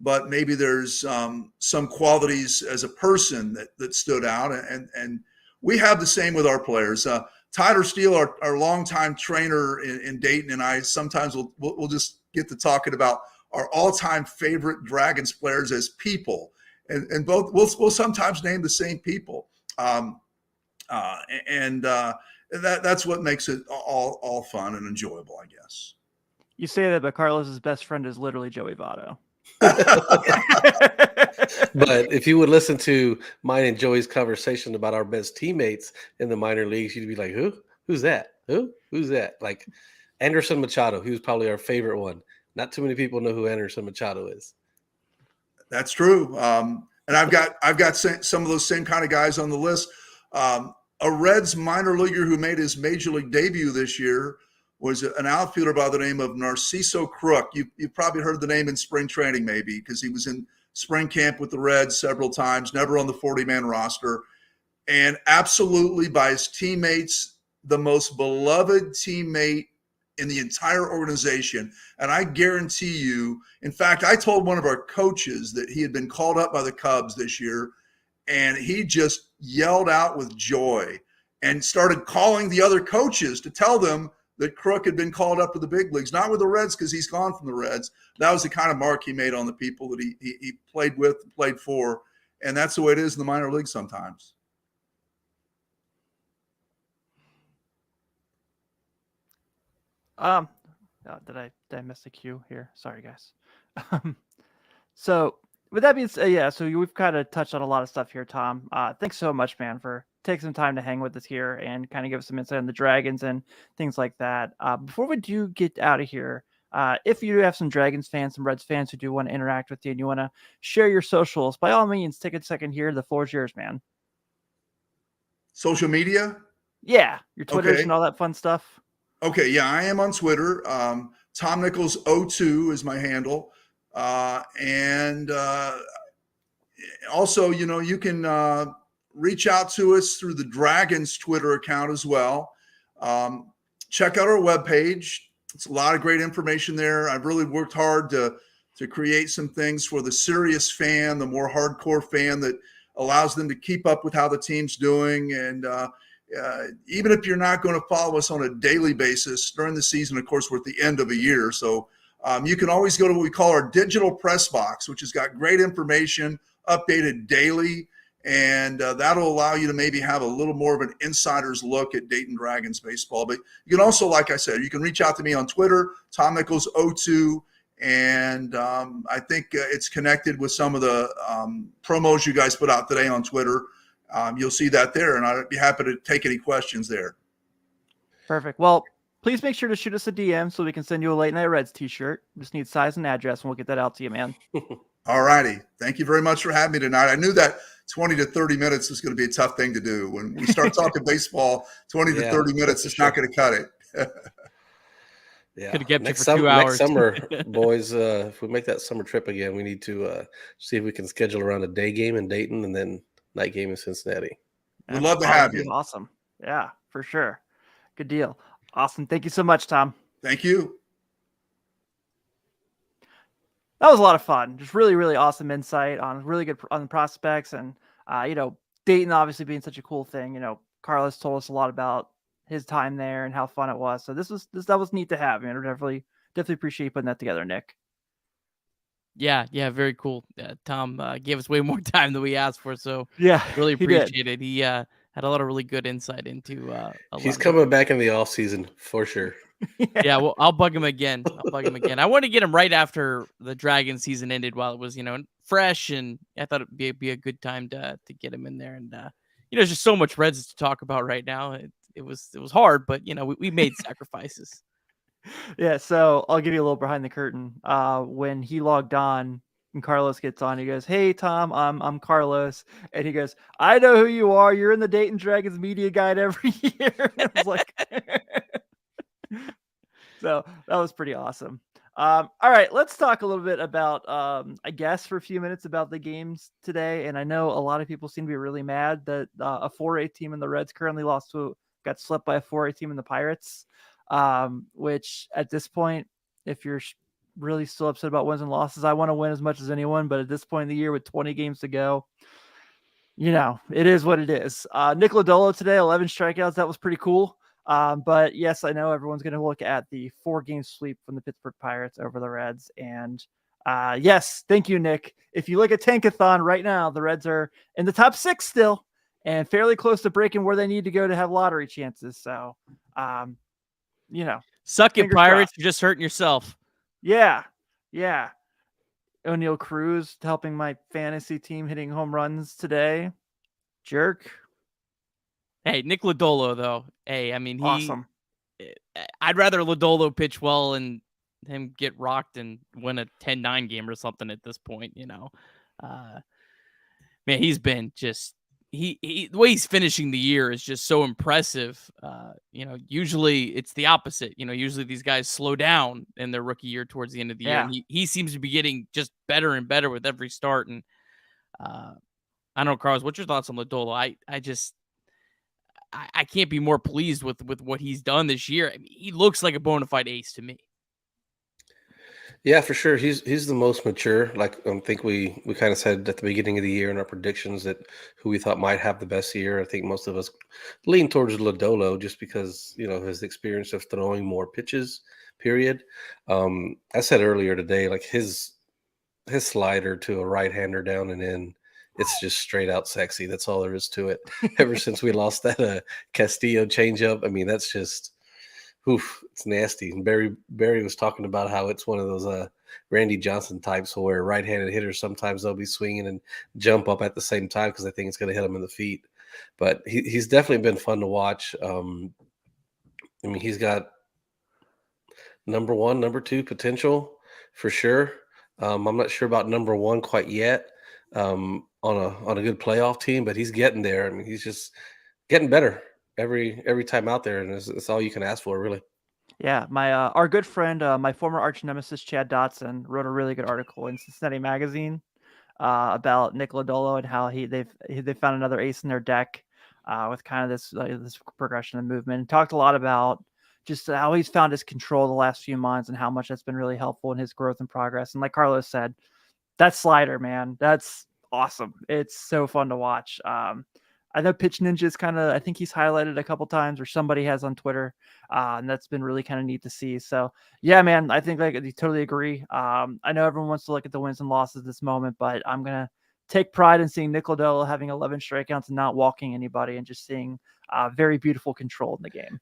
but maybe there's some qualities as a person that stood out. And we have the same with our players. Tyler Steele, our longtime trainer in Dayton, and I sometimes we'll just get to talking about our all-time favorite Dragons players as people, and both we'll sometimes name the same people, and that's what makes it all fun and enjoyable, I guess. You say that, but Carlos's best friend is literally Joey Votto. But if you would listen to mine and Joey's conversation about our best teammates in the minor leagues, you'd be like, who's that? Who's that? Like Anderson Machado, he was probably our favorite one. Not too many people know who Anderson Machado is. That's true. And I've got some of those same kind of guys on the list. A Reds minor leaguer who made his major league debut this year was an outfielder by the name of Narciso Crook. You've probably heard the name in spring training, maybe, because he was in spring camp with the Reds several times, never on the 40-man roster, and absolutely by his teammates, the most beloved teammate in the entire organization. And I guarantee you, in fact, I told one of our coaches that he had been called up by the Cubs this year, and he just yelled out with joy and started calling the other coaches to tell them that Crook had been called up to the big leagues, not with the Reds because he's gone from the Reds. That was the kind of mark he made on the people that he played with, played for, and that's the way it is in the minor leagues sometimes. Did I miss the cue here? Sorry, guys. So with that being said, so we've kind of touched on a lot of stuff here, Tom. Thanks so much, man, for taking some time to hang with us here and kind of give us some insight on the Dragons and things like that. Before we do get out of here, if you do have some Dragons fans, some Reds fans who do want to interact with you and you want to share your socials, by all means, take a second here. The floor is yours, man. Social media? Yeah, your Twitters okay. And all that fun stuff. Okay, yeah, I am on Twitter. Tom Nichols 02 is my handle. And also, you can reach out to us through the Dragons Twitter account as well. Check out our webpage. It's a lot of great information there. I've really worked hard to create some things for the serious fan, the more hardcore fan, that allows them to keep up with how the team's doing. And even if you're not going to follow us on a daily basis during the season, of course, we're at the end of a year. So you can always go to what we call our digital press box, which has got great information updated daily. And that'll allow you to maybe have a little more of an insider's look at Dayton Dragons baseball. But you can also, like I said, you can reach out to me on Twitter, Tom Nichols 02. And I think it's connected with some of the promos you guys put out today on Twitter. You'll see that there, and I'd be happy to take any questions there. Perfect. Well, please make sure to shoot us a DM so we can send you a Late Night Reds t-shirt. Just need size and address, and we'll get that out to you, man. All righty. Thank you very much for having me tonight. I knew that 20 to 30 minutes was going to be a tough thing to do. When we start talking baseball, 20 to 30 minutes is not going to cut it. Yeah. Could have kept you for 2 Next hours. summer, boys, if we make that summer trip again, we need to see if we can schedule around a day game in Dayton and then night game in Cincinnati. We'd love to have you. Awesome. Yeah, for sure. Good deal. Awesome. Thank you so much, Tom. Thank you. That was a lot of fun. Just really, really awesome insight on really good on the prospects. And, Dayton obviously being such a cool thing. Carlos told us a lot about his time there and how fun it was. So that was neat to have. Definitely appreciate putting that together, Nick. Yeah, very cool. Tom gave us way more time than we asked for, so yeah, really appreciate it. He had a lot of really good insight into. He's coming back in the off season for sure. Yeah, well, I'll bug him again. I want to get him right after the Dragon season ended, while it was fresh, and I thought it'd be a good time to get him in there. And there's just so much Reds to talk about right now. It was hard, but we made sacrifices. Yeah, so I'll give you a little behind the curtain. When he logged on and Carlos gets on, he goes, "Hey Tom, I'm Carlos," and he goes, "I know who you are. You're in the Dayton Dragons media guide every year." And I was like, so that was pretty awesome. All right, let's talk a little bit about, I guess, for a few minutes about the games today. And I know a lot of people seem to be really mad that a 4A team in the Reds currently got swept by a 4A team in the Pirates. Which at this point, if you're really still upset about wins and losses, I want to win as much as anyone, but at this point in the year with 20 games to go, it is what it is. Nick Lodolo today, 11 strikeouts. That was pretty cool. But yes, I know everyone's going to look at the 4-game sweep from the Pittsburgh Pirates over the Reds. And yes, thank you, Nick. If you look at Tankathon right now, the Reds are in the top 6 still and fairly close to breaking where they need to go to have lottery chances. So, suck it, Pirates. You're just hurting yourself. Yeah. O'Neal Cruz helping my fantasy team hitting home runs today. Jerk. Hey, Nick Lodolo, though. Hey, I mean, awesome. I'd rather Lodolo pitch well and him get rocked and win a 10-9 game or something at this point, Man, he's been just the way he's finishing the year is just so impressive. Usually it's the opposite. Usually these guys slow down in their rookie year towards the end of the year. And he seems to be getting just better and better with every start. And I don't know, Carlos, what's your thoughts on Lodolo? I can't be more pleased with what he's done this year. I mean, he looks like a bona fide ace to me. Yeah, for sure. He's the most mature. Like I think we kind of said at the beginning of the year in our predictions that who we thought might have the best year. I think most of us lean towards Lodolo just because his experience of throwing more pitches. Period. I said earlier today, like his slider to a right-hander down and in, it's just straight out sexy. That's all there is to it. Ever since we lost that Castillo changeup, I mean that's just. Oof, it's nasty. And Barry was talking about how it's one of those Randy Johnson types where right-handed hitters sometimes they'll be swinging and jump up at the same time because they think it's going to hit them in the feet. But he's definitely been fun to watch. He's got number 1, number 2 potential for sure. I'm not sure about number 1 quite yet on a good playoff team, but he's getting there. I mean, he's just getting better. Every time out there, and it's all you can ask for, really. Yeah, my our good friend, my former arch nemesis Chad Dotson, wrote a really good article in Cincinnati Magazine about Nick Lodolo and how they found another ace in their deck with kind of this progression and movement, and talked a lot about just how he's found his control the last few months and how much that's been really helpful in his growth and progress. And like Carlos said, that slider, man, that's awesome. It's so fun to watch. I know Pitch Ninja's I think he's highlighted a couple times, or somebody has on Twitter, and that's been really kind of neat to see. So yeah, man, I think I totally agree. I know everyone wants to look at the wins and losses this moment, but I'm going to take pride in seeing Lodolo having 11 strikeouts and not walking anybody, and just seeing very beautiful control in the game.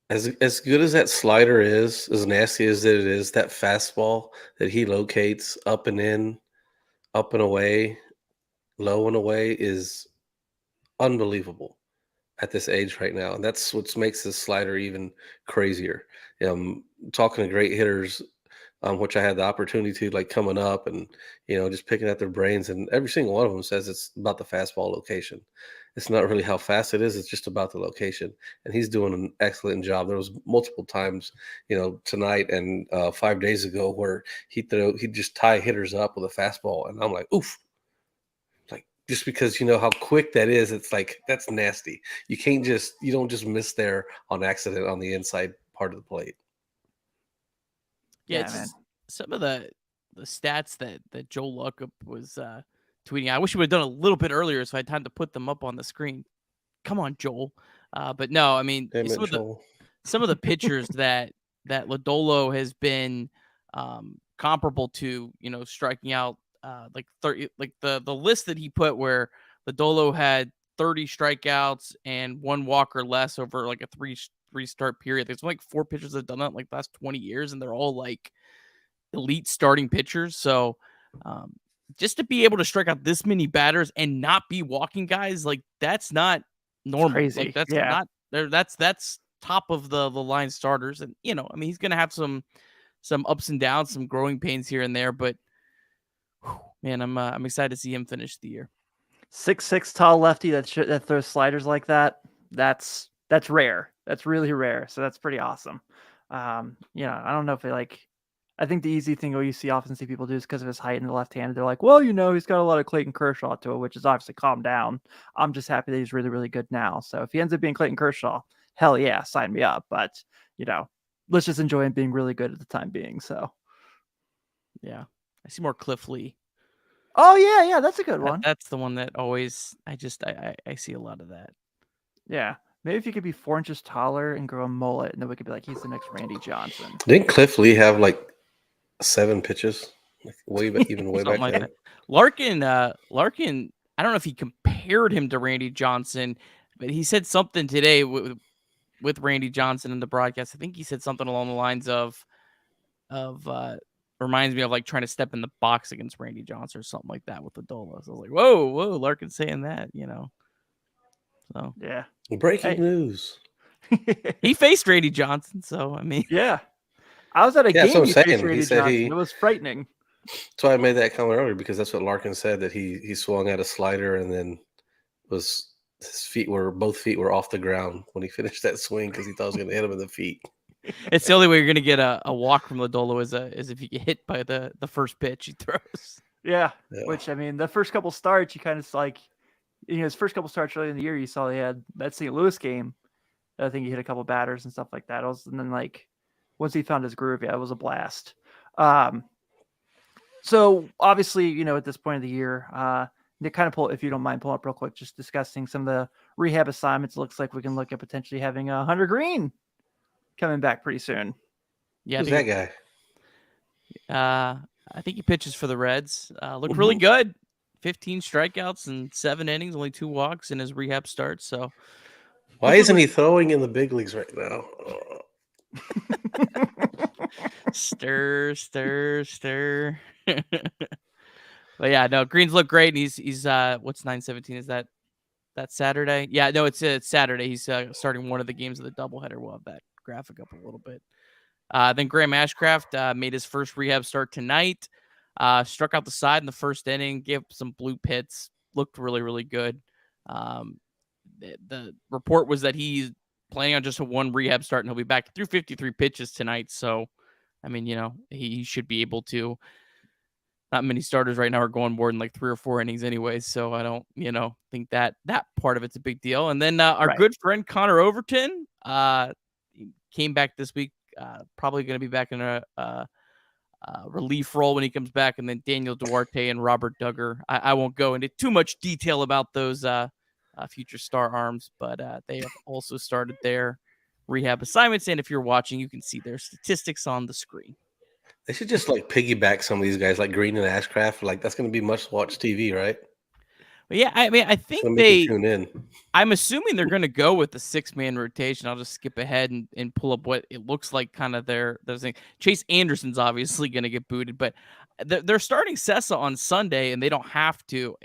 As good as that slider is, as nasty as it is, that fastball that he locates up and in, up and away, low and away is unbelievable at this age right now. And that's what makes this slider even crazier. Talking to great hitters, which I had the opportunity to, like, coming up and, just picking at their brains. And every single one of them says it's about the fastball location. It's not really how fast it is. It's just about the location. And he's doing an excellent job. There was multiple times, tonight and 5 days ago where he'd just tie hitters up with a fastball. And I'm like, oof. Like, just because how quick that is, it's like, that's nasty. You don't just miss there on accident on the inside part of the plate. Yeah, it's some of the stats that Joel Luckup was tweeting. I wish we would have done a little bit earlier so I had time to put them up on the screen. Come on, Joel. But no, I mean, some of the pitchers that Lodolo has been comparable to, striking out like 30, like the list that he put where Lodolo had 30 strikeouts and 1 walk or less over like a three start period. There's like 4 pitchers that have done that in like the last 20 years, and they're all like elite starting pitchers. So just to be able to strike out this many batters and not be walking guys, like, that's not normal. Crazy. Like, that's not there. That's top of the line starters. And, I mean, he's going to have some ups and downs, some growing pains here and there, but man, I'm excited to see him finish the year. 6'6" tall lefty that throws sliders like that. That's rare. That's really rare. So that's pretty awesome. I don't know if I think the easy thing you see often see people do is because of his height and the left hand. They're like, well, he's got a lot of Clayton Kershaw to it, which is obviously calm down. I'm just happy that he's really, really good now. So if he ends up being Clayton Kershaw, hell yeah, sign me up. But, let's just enjoy him being really good at the time being. So, yeah, I see more Cliff Lee. Oh yeah, that's a good one. That's the one that always I see a lot of that. Yeah. Maybe if he could be 4 inches taller and grow a mullet, and then we could be like, he's the next Randy Johnson. Didn't Cliff Lee have like 7 pitches? Like way back then. That. Larkin, I don't know if he compared him to Randy Johnson, but he said something today with Randy Johnson in the broadcast. I think he said something along the lines of reminds me of like trying to step in the box against Randy Johnson or something like that with the Lodolo. So I was like, whoa, Larkin saying that, So yeah. Breaking news. He faced Randy Johnson, so I mean, yeah. I was at a game. That's what I'm saying. Randy Johnson. It was frightening. That's why I made that comment earlier, because that's what Larkin said, that he swung at a slider and then both feet were off the ground when he finished that swing because he thought it was going to hit him in the feet. It's the only way you're going to get a walk from Lodolo is if you get hit by the first pitch he throws. Yeah, which, I mean, the first couple starts, you kind of like, his first couple starts early in the year, you saw he had that St. Louis game. I think he hit a couple batters and stuff like that. And then, like, once he found his groove, it was a blast. So obviously, at this point of the year, Nick, kind of if you don't mind, pull up real quick, just discussing some of the rehab assignments. It looks like we can look at potentially having Hunter Green coming back pretty soon. Yeah, who's that guy? I think he pitches for the Reds. Looked really good. 15 strikeouts and 7 innings, only 2 walks in his rehab start. So why isn't he throwing in the big leagues right now? Stir. But yeah, no, Greens look great. And he's what's 9/17? Is that Saturday? Yeah, no, it's Saturday. He's starting one of the games of the doubleheader. We'll have that graphic up a little bit. Then Graham Ashcraft made his first rehab start tonight. Struck out the side in the first inning, gave some bloop hits, looked really, really good. The report was that he's planning on just a 1 rehab start, and he'll be back through 53 pitches tonight. So, I mean, he should be able to. Not many starters right now are going more than like 3 or 4 innings anyways. So I don't, think that part of it's a big deal. And then our good friend Connor Overton came back this week, probably going to be back in a relief role when he comes back. And then Daniel Duarte and Robert Duggar. I won't go into too much detail about those future star arms, but they have also started their rehab assignments. And if you're watching, you can see their statistics on the screen. They should just like piggyback some of these guys like Green and Ashcraft. Like that's going to be much watched TV, right? But yeah, I mean, I think So make you tune in. I'm assuming they're going to go with the 6-man rotation. I'll just skip ahead and pull up what it looks like. Kind of their thing. Chase Anderson's obviously going to get booted, but they're starting Sessa on Sunday, and they don't have to.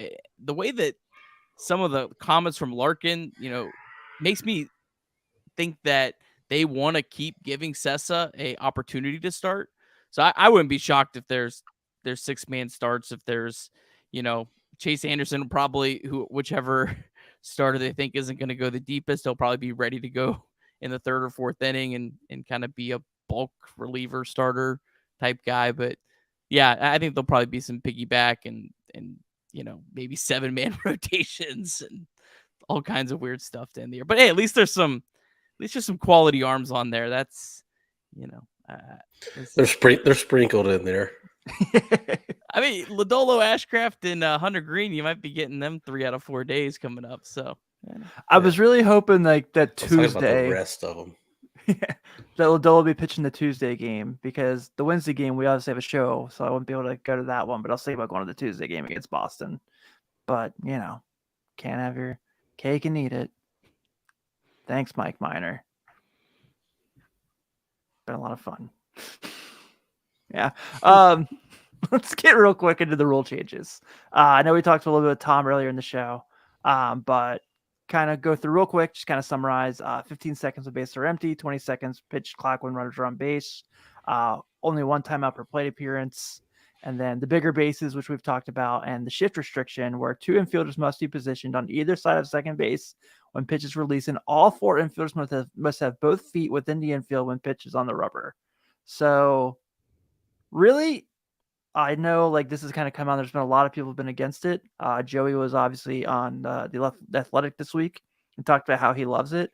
The way that some of the comments from Larkin, makes me think that they want to keep giving Sessa a opportunity to start. So I wouldn't be shocked if there's 6-man starts. If there's, Chase Anderson probably whichever starter they think isn't going to go the deepest, he'll probably be ready to go in the 3rd or 4th inning and kind of be a bulk reliever starter type guy. But yeah, I think there'll probably be some piggyback and maybe 7-man rotations and all kinds of weird stuff to end the year. But hey, at least there's some quality arms on there. That's they're sprinkled in there. I mean, Lodolo, Ashcraft, and Hunter Green, you might be getting them 3 out of 4 days coming up. So I was really hoping like that Let's talk about Tuesday, the rest of them. that Lodolo will be pitching the Tuesday game, because the Wednesday game we obviously have a show, so I wouldn't be able to go to that one. But I'll think about going to the Tuesday game against Boston. But can't have your cake and eat it. Thanks, Mike Minor. Been a lot of fun. Yeah. Let's get real quick into the rule changes. I know we talked a little bit with Tom earlier in the show, but kind of go through real quick, just kind of summarize. 15 seconds of bases are empty, 20 seconds pitch clock when runners are on base, only 1 timeout per plate appearance, and then the bigger bases, which we've talked about, and the shift restriction, where 2 infielders must be positioned on either side of second base when pitch is released, and all 4 infielders must have both feet within the infield when pitch is on the rubber. So really, I know like this has kind of come out. There's been a lot of people who've been against it. Joey was obviously on the Athletic this week and talked about how he loves it.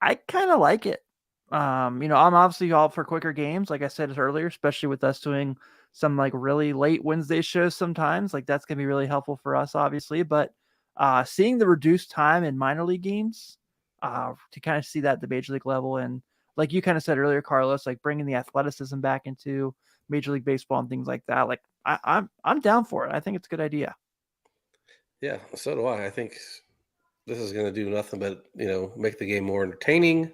I kind of like it. I'm obviously all for quicker games, like I said earlier, especially with us doing some like really late Wednesday shows sometimes. Like that's going to be really helpful for us, obviously. But seeing the reduced time in minor league games to kind of see that at the major league level, and like you kind of said earlier, Carlos, like bringing the athleticism back into Major League Baseball and things like that. Like I'm down for it. I think it's a good idea. Yeah, so do I. I think this is going to do nothing but make the game more entertaining,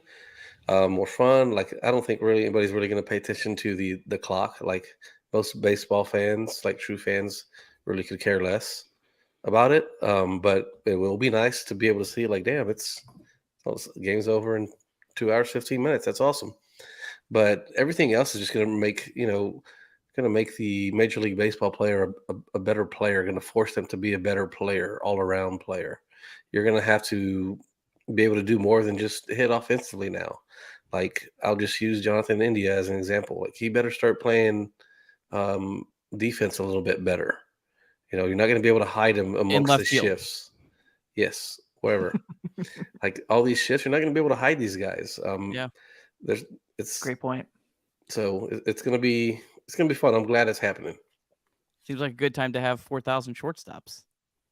more fun. Like I don't think really anybody's really going to pay attention to the clock. Like most baseball fans, like true fans, really could care less about it. But it will be nice to be able to see like, damn, game's over in 2 hours 15 minutes. That's awesome. But everything else is just going to make the Major League Baseball player a better player, going to force them to be a better player, all-around player. You're going to have to be able to do more than just hit offensively now. Like, I'll just use Jonathan India as an example. Like, he better start playing defense a little bit better. You're not going to be able to hide him amongst the shifts. Yes, wherever. Like, all these shifts, you're not going to be able to hide these guys. Yeah. It's great point. So it's gonna be fun. I'm glad it's happening. Seems like a good time to have 4,000 shortstops.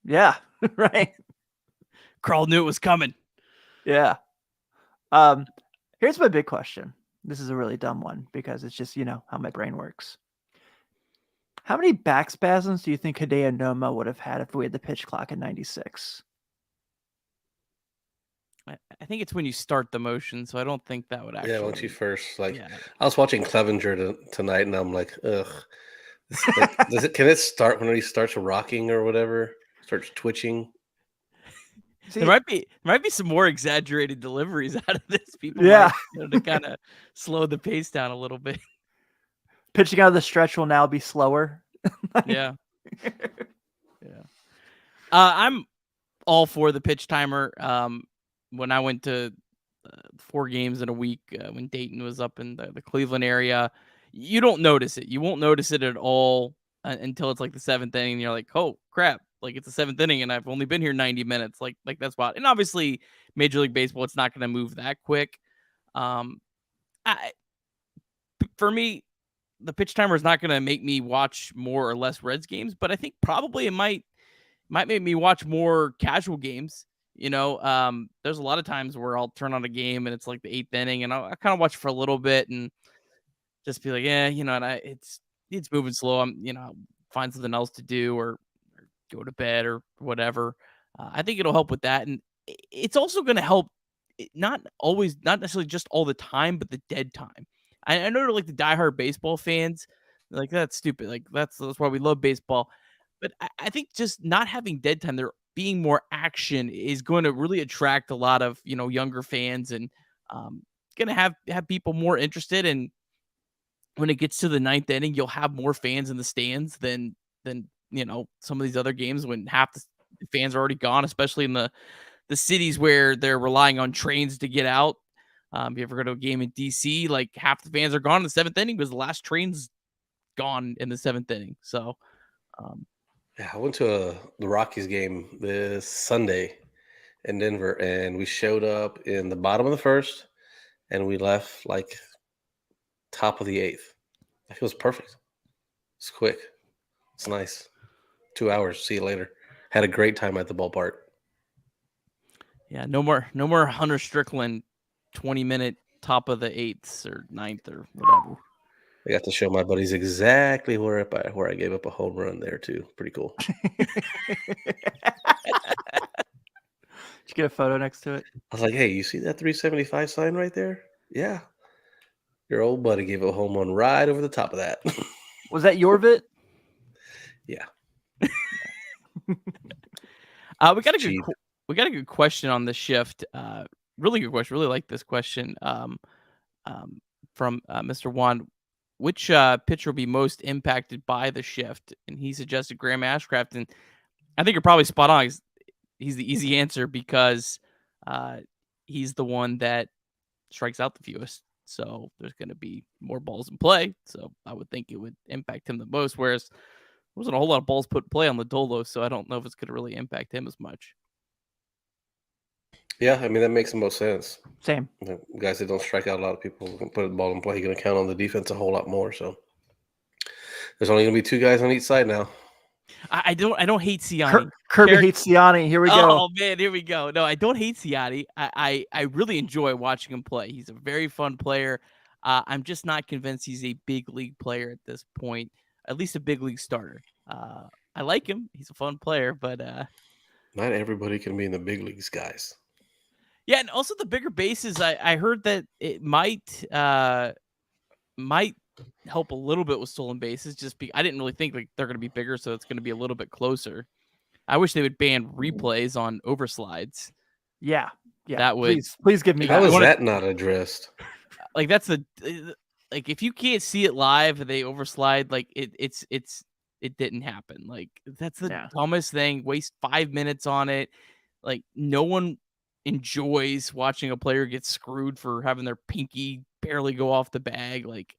Yeah, right. Carl knew it was coming. Yeah. Here's my big question. This is a really dumb one because it's just how my brain works. How many back spasms do you think Hideo Noma would have had if we had the pitch clock at 96? I think it's when you start the motion, so I don't think that would actually. Yeah, once you first I was watching Clevenger tonight, and I'm like, ugh. Can it start when he starts rocking or whatever? Starts twitching. See, there might be some more exaggerated deliveries out of this. People, to kind of slow the pace down a little bit. Pitching out of the stretch will now be slower. Yeah. I'm all for the pitch timer. When I went to 4 games in a week when Dayton was up in the Cleveland area, you don't notice it. You won't notice it at all until it's like the 7th inning. And you're like, oh, crap. Like it's the 7th inning and I've only been here 90 minutes. Like that's wild. And obviously, Major League Baseball, it's not going to move that quick. For me, the pitch timer is not going to make me watch more or less Reds games, but I think probably it might make me watch more casual games. There's a lot of times where I'll turn on a game and it's like the 8th inning and I kind of watch for a little bit and just be like, and it's moving slow. I'm, find something else to do or go to bed or whatever. I think it'll help with that. And it's also going to help not necessarily just all the time, but the dead time. I know like the diehard baseball fans, like that's stupid. Like that's why we love baseball. But I think just not having dead time, there being more action is going to really attract a lot of, younger fans and going to have people more interested. And when it gets to the ninth inning, you'll have more fans in the stands than some of these other games when half the fans are already gone, especially in the cities where they're relying on trains to get out. If you ever go to a game in DC, like half the fans are gone in the seventh inning because the last train's gone in the seventh inning. So, yeah, I went to the Rockies game this Sunday in Denver, and we showed up in the bottom of the first, and we left like top of the eighth. It was perfect. It's quick. It's nice. 2 hours. See you later. Had a great time at the ballpark. Yeah, no more Hunter Strickland 20-minute top of the eighths or ninth or whatever. I got to show my buddies exactly where I gave up a home run there too. Pretty cool. Did you get a photo next to it? I was like, hey, you see that 375 sign right there? Yeah. Your old buddy gave a home run right over the top of that. Was that your bit? Yeah. We got a good question on the shift. Really good question. Really like this question from Mr. Juan. Which pitcher will be most impacted by the shift? And he suggested Graham Ashcraft. And I think you're probably spot on. He's the easy answer because he's the one that strikes out the fewest. So there's going to be more balls in play. So I would think it would impact him the most. Whereas there wasn't a whole lot of balls put in play on Lodolo. So I don't know if it's going to really impact him as much. Yeah, I mean, that makes the most sense. Same. Guys that don't strike out a lot of people can put the ball in play. You're going to count on the defense a whole lot more. So there's only going to be 2 guys on each side now. I don't hate Ciani. Kirby hates Ciani. Here we go. Oh man, here we go. No, I don't hate Ciani. I really enjoy watching him play. He's a very fun player. I'm just not convinced he's a big league player at this point. At least a big league starter. I like him. He's a fun player, but not everybody can be in the big leagues, guys. Yeah, and also the bigger bases. I heard that it might help a little bit with stolen bases. I didn't really think like they're going to be bigger, so it's going to be a little bit closer. I wish they would ban replays on overslides. Yeah. That would please give me. How is that not addressed? Like that's like if you can't see it live, they overslide. Like it didn't happen. Like that's the dumbest thing. Waste 5 minutes on it. Like no one enjoys watching a player get screwed for having their pinky barely go off the bag. Like,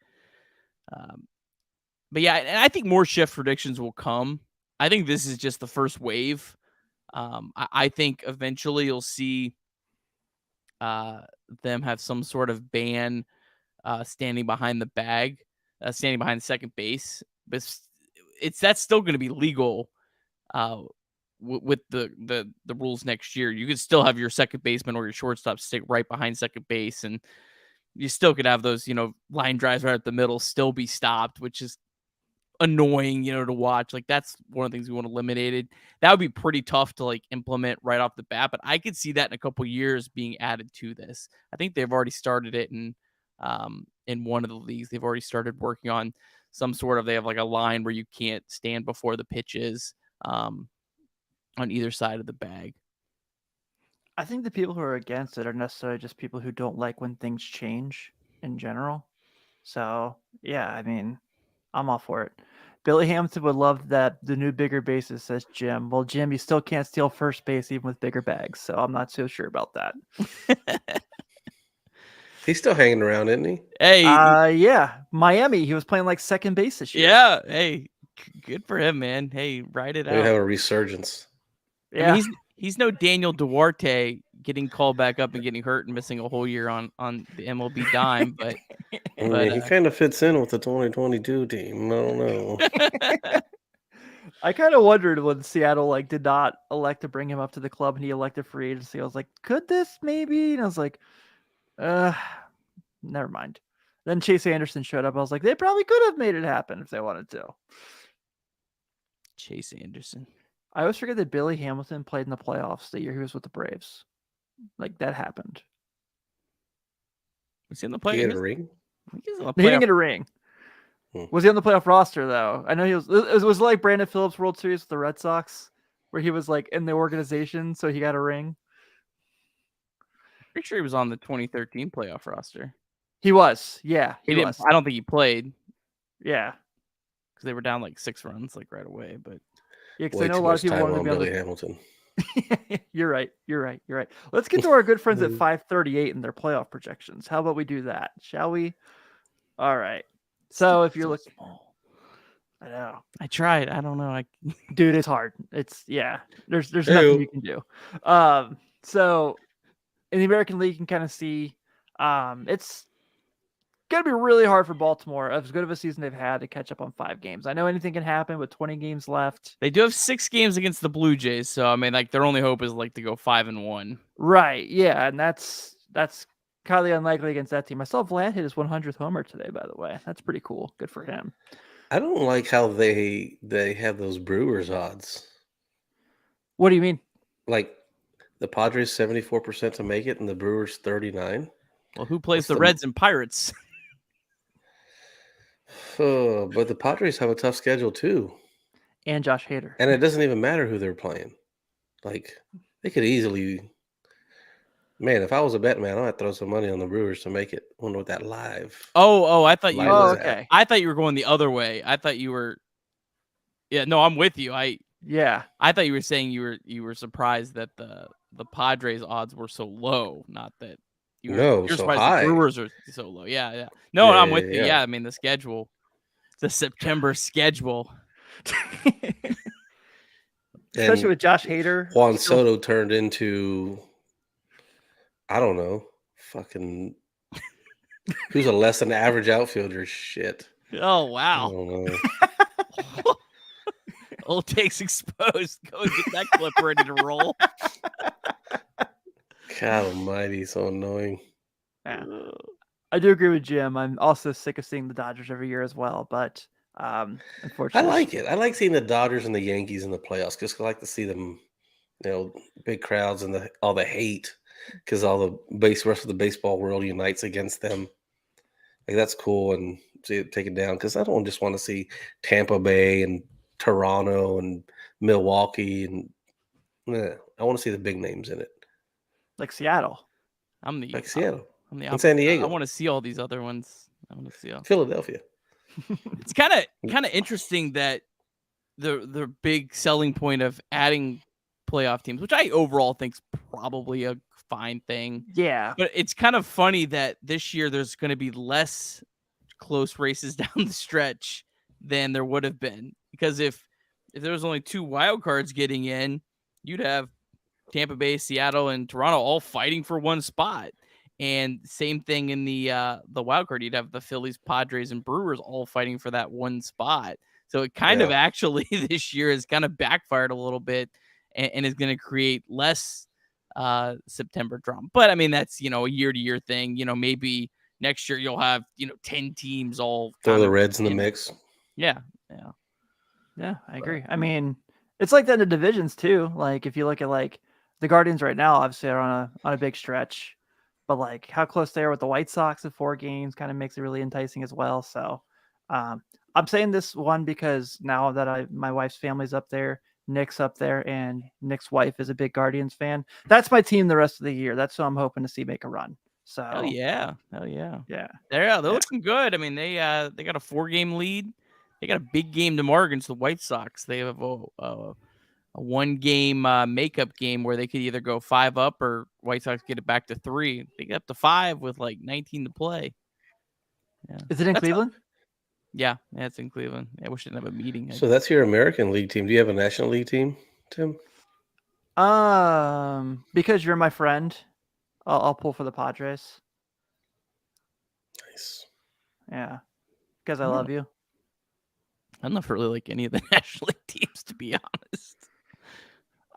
but yeah, and I think more shift predictions will come. I think this is just the first wave. I think eventually you'll see them have some sort of ban standing behind the bag, standing behind the second base. But that's still going to be legal with the rules next year. You could still have your second baseman or your shortstop stick right behind second base, and you still could have those, line drives right at the middle still be stopped, which is annoying, to watch. Like that's one of the things we want eliminated. That would be pretty tough to like implement right off the bat, but I could see that in a couple years being added to this. I think they've already started it in one of the leagues. They've already started working on some sort of, they have like a line where you can't stand before the pitches on either side of the bag. I think the people who are against it are necessarily just people who don't like when things change in general. So yeah, I mean, I'm all for it. Billy Hamilton would love that the new bigger bases, says Jim. Well, Jim, you still can't steal first base even with bigger bags, so I'm not so sure about that. He's still hanging around, isn't he? Hey, yeah, Miami. He was playing like second base this year. Yeah, hey, good for him, man. Hey, ride it out. They have a resurgence. Yeah, I mean, he's no Daniel Duarte getting called back up and getting hurt and missing a whole year on the MLB dime, but he kind of fits in with the 2022 team. I don't know. I kind of wondered when Seattle did not elect to bring him up to the club and he elected free agency. I was like, could this maybe? And I was like, never mind. Then Chase Anderson showed up. I was like, they probably could have made it happen if they wanted to. Chase Anderson. I always forget that Billy Hamilton played in the playoffs the year he was with the Braves. Like that happened. Was he in the Did he playoff? get a ring? He didn't get a ring. Was he on the playoff roster though? I know he was. It was like Brandon Phillips World Series with the Red Sox, where he was like in the organization, so he got a ring. Pretty sure he was on the 2013 playoff roster. He was. Yeah, he didn't. was. I don't think he played. Yeah, because they were down like 6 runs like right away. But yeah, because I know a lot of people wanted to be on Billy Hamilton. You're right. Let's get to our good friends at 538 and their playoff projections. How about we do that? Shall we? All right. So if you're looking, I know. I tried. I don't know. Dude, it's hard. It's There's nothing you can do. So in the American League, you can kind of see, it's gonna be really hard for Baltimore, as good of a season they've had, to catch up on 5 games. I know anything can happen with 20 games left. They do have 6 games against the Blue Jays, so I mean, like their only hope is like to go 5-1. Right. Yeah, and that's highly unlikely against that team. I saw Vlad hit his 100th homer today, by the way. That's pretty cool. Good for him. I don't like how they have those Brewers odds. What do you mean? Like the Padres 74% to make it and the Brewers 39%. Well, who plays the Reds and Pirates? Oh, but the Padres have a tough schedule too. And Josh Hader. And it doesn't even matter who they're playing. Like they could easily. Man, if I was a bet man, I'd throw some money on the Brewers to make it. Wonder what that live. Oh, I thought you. Okay. I thought you were going the other way. I thought you were. Yeah, no, I'm with you. I thought you were saying you were surprised that the Padres odds were so low. Not that you're so surprised high. the Brewers are so low. Yeah. No, I'm with you. Yeah, I mean the schedule, the September schedule. Especially with Josh Hader. Juan Soto turned into, I don't know, fucking who's a less than average outfielder? Shit. Oh wow. I don't know. Old takes exposed. Go and get that clip ready to roll. God almighty, so annoying. Yeah. I do agree with Jim. I'm also sick of seeing the Dodgers every year as well, but unfortunately, I like it. I like seeing the Dodgers and the Yankees in the playoffs because I like to see them, big crowds and all the hate because all the rest of the baseball world unites against them. Like that's cool and see it taken down because I don't just want to see Tampa Bay and Toronto and Milwaukee and I want to see the big names in it, like Seattle. Seattle. I'm the and San Diego. I want to see all these other ones. I want to see Philadelphia. It's kind of interesting that the big selling point of adding playoff teams, which I overall think is probably a fine thing. Yeah, but it's kind of funny that this year there's going to be less close races down the stretch than there would have been. Because if there was only 2 wild cards getting in, you'd have Tampa Bay, Seattle, and Toronto all fighting for one spot. And same thing in the wild card. You'd have the Phillies, Padres, and Brewers all fighting for that one spot. So it kind of actually this year has kind of backfired a little bit and is going to create less September drama. But I mean, that's, a year-to-year thing. Maybe next year you'll have, 10 teams all throw the Reds in the mix. Yeah, I agree. I mean, it's like that in the divisions too. Like if you look at like the Guardians right now, obviously are on a big stretch, but like how close they are with the White Sox at 4 games kind of makes it really enticing as well. So I'm saying this one because now that my wife's family's up there, Nick's up there, and Nick's wife is a big Guardians fan. That's my team the rest of the year. That's who I'm hoping to see make a run. So hell yeah. Yeah. They're looking good. I mean, they got a 4-game lead. They got a big game tomorrow against the White Sox. They have a 1-game makeup game where they could either go 5 up or White Sox get it back to 3. They get up to 5 with like 19 to play. Yeah. Is it in Cleveland? Yeah, it's in Cleveland. I wish I didn't have a meeting. So that's your American League team. Do you have a National League team, Tim? Because you're my friend, I'll pull for the Padres. Nice. Yeah, because I love you. I don't really like any of the National League teams, to be honest.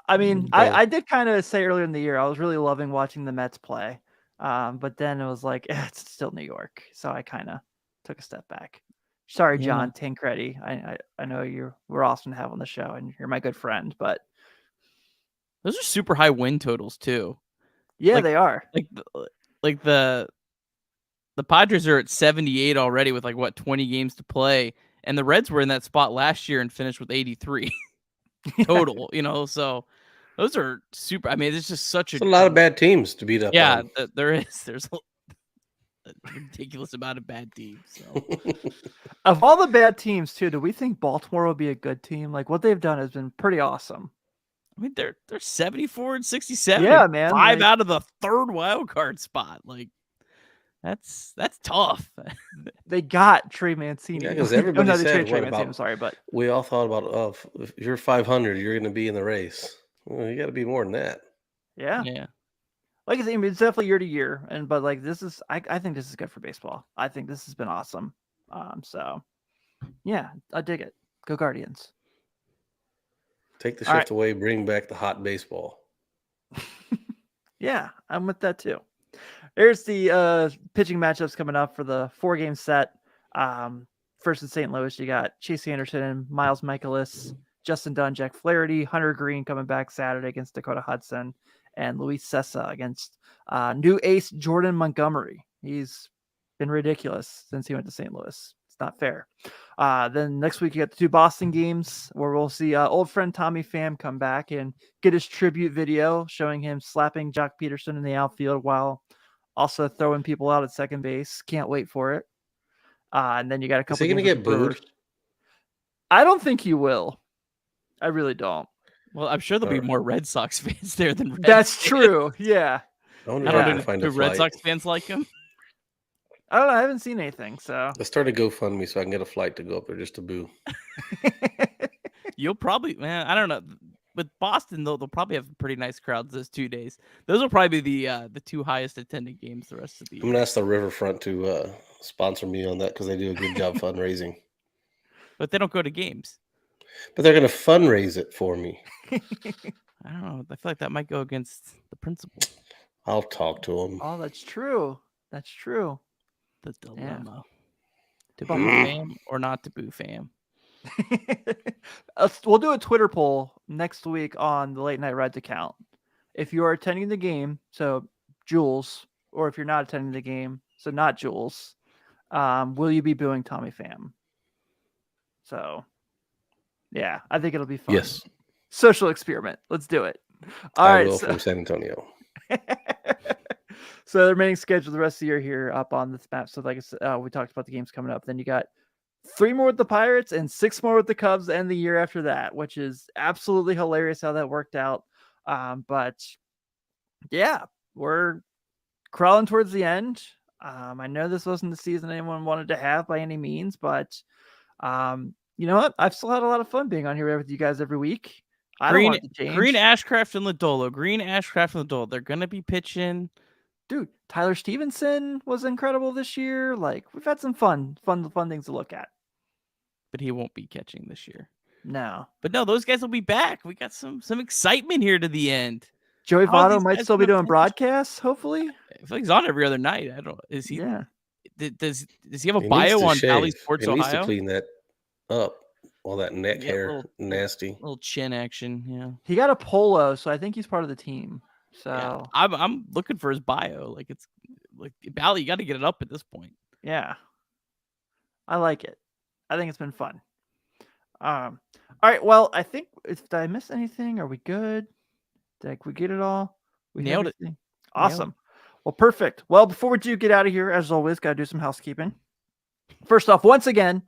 I mean, I did kind of say earlier in the year I was really loving watching the Mets play, but then it was like it's still New York, so I kind of took a step back. Sorry, John Tancredi. I know we're awesome to have on the show, and you're my good friend, but Those are super high win totals too. Yeah, they are. Like the Padres are at 78 already with 20 games to play, and the Reds were in that spot last year and finished with 83 total. So those are super. I mean, it's just such a lot of bad teams to beat up. Yeah, on. there's a ridiculous amount of bad teams. So. Of all the bad teams too, do we think Baltimore will be a good team? Like what they've done has been pretty awesome. I mean, they're 74 and 67. Yeah, man. 5 out of the 3rd wild card spot. Like that's tough. They got Trey Mancini. Yeah, because everybody said Trey Mancini, I'm sorry, but we all thought about if you're 500, you're going to be in the race. Well, you got to be more than that. Yeah. Like I said, it's definitely year to year, but this is, I think this is good for baseball. I think this has been awesome. So yeah, I dig it. Go Guardians. Take the shift away, bring back the hot baseball. Yeah, I'm with that too. There's the pitching matchups coming up for the 4-game set. First in St. Louis, you got Chase Anderson and Miles Michaelis, Justin Dunn, Jack Flaherty, Hunter Green coming back Saturday against Dakota Hudson, and Luis Sessa against new ace Jordan Montgomery. He's been ridiculous since he went to St. Louis. It's not fair. Then next week you got the 2 Boston games where we'll see old friend Tommy Pham come back and get his tribute video showing him slapping Jock Peterson in the outfield while also throwing people out at second base. Can't wait for it. And then you got a couple. Is he going to get booed? I don't think he will. I really don't. Well, I'm sure there'll be more Red Sox fans there than Reds That's fans. true. Yeah. I don't know. Do Red Sox fans like him? I don't know. I haven't seen anything. So let's start a GoFundMe so I can get a flight to go up there just to boo. You'll probably, man. I don't know. With Boston, they'll probably have pretty nice crowds those 2 days. Those will probably be the 2 highest attended games the rest of the year. I'm gonna ask the Riverfront to sponsor me on that because they do a good job fundraising. But they don't go to games. But they're gonna fundraise it for me. I don't know. I feel like that might go against the principle. I'll talk to them. Oh, that's true. That's true. The dilemma. To boo fam or not to boo fam? We'll do a Twitter poll next week on the Late Night Reds account. If you are attending the game, so Jules, or if you're not attending the game, so not Jules, will you be booing Tommy Pham? So, yeah, I think it'll be fun. Yes. Social experiment. Let's do it. I will from San Antonio. So the remaining schedule the rest of the year here up on this map. So like I said, we talked about the games coming up. Then you got 3 more with the Pirates and 6 more with the Cubs and the year after that, which is absolutely hilarious how that worked out. But yeah, we're crawling towards the end. I know this wasn't the season anyone wanted to have by any means, but you know what? I've still had a lot of fun being on here with you guys every week. Green, Ashcraft, and Lodolo. They're going to be pitching. Dude, Tyler Stevenson was incredible this year. Like, we've had some fun things to look at. But he won't be catching this year. No. But no, those guys will be back. We got some excitement here to the end. Joey Votto might still be doing broadcasts, hopefully. I feel like he's on every other night. I don't. Is he? Yeah. Does he have a bio on Valley Sports Ohio? He needs to clean that up. All that neck hair, nasty. Little chin action. Yeah. He got a polo, so I think he's part of the team. So yeah. I'm looking for his bio. Like it's like Valley, you got to get it up at this point. Yeah. I like it. I think it's been fun. All right. Well, I think did I miss anything? Are we good? Did we get it all? We nailed it. Awesome. Well, perfect. Well, before we do get out of here, as always, got to do some housekeeping. First off, once again,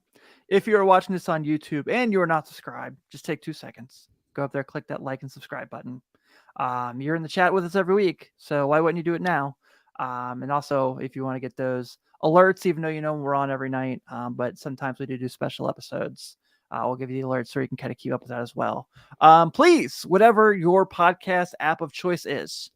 if you are watching this on YouTube and you are not subscribed, just take 2 seconds. Go up there, click that like and subscribe button. You're in the chat with us every week, so why wouldn't you do it now? And also, if you want to get those alerts, even though you know we're on every night, but sometimes we do special episodes. We'll give you the alerts so you can kind of keep up with that as well. Please, whatever your podcast app of choice is,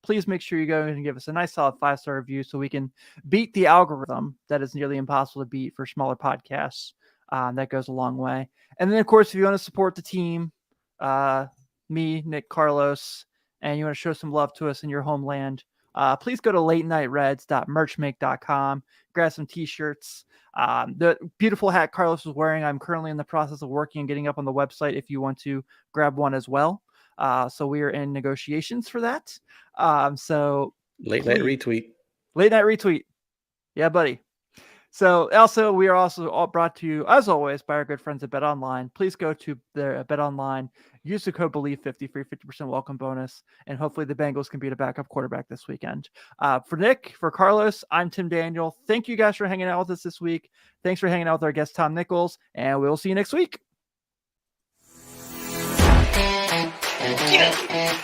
please make sure you go and give us a nice solid 5-star review so we can beat the algorithm that is nearly impossible to beat for smaller podcasts. That goes a long way. And then, of course, if you want to support the team, me, Nick, Carlos, and you want to show some love to us in your homeland, please go to latenightreds.merchmake.com, grab some t-shirts. The beautiful hat Carlos is wearing, I'm currently in the process of working and getting up on the website if you want to grab one as well. So we are in negotiations for that. So Late night retweet. Yeah, buddy. So also, we are also all brought to you, as always, by our good friends at BetOnline. Please go to their BetOnline, use the code BLEAV50 for your 50% welcome bonus, and hopefully the Bengals can beat a backup quarterback this weekend. For Nick, for Carlos, I'm Tim Daniel. Thank you guys for hanging out with us this week. Thanks for hanging out with our guest, Tom Nichols, and we'll see you next week. Yeah.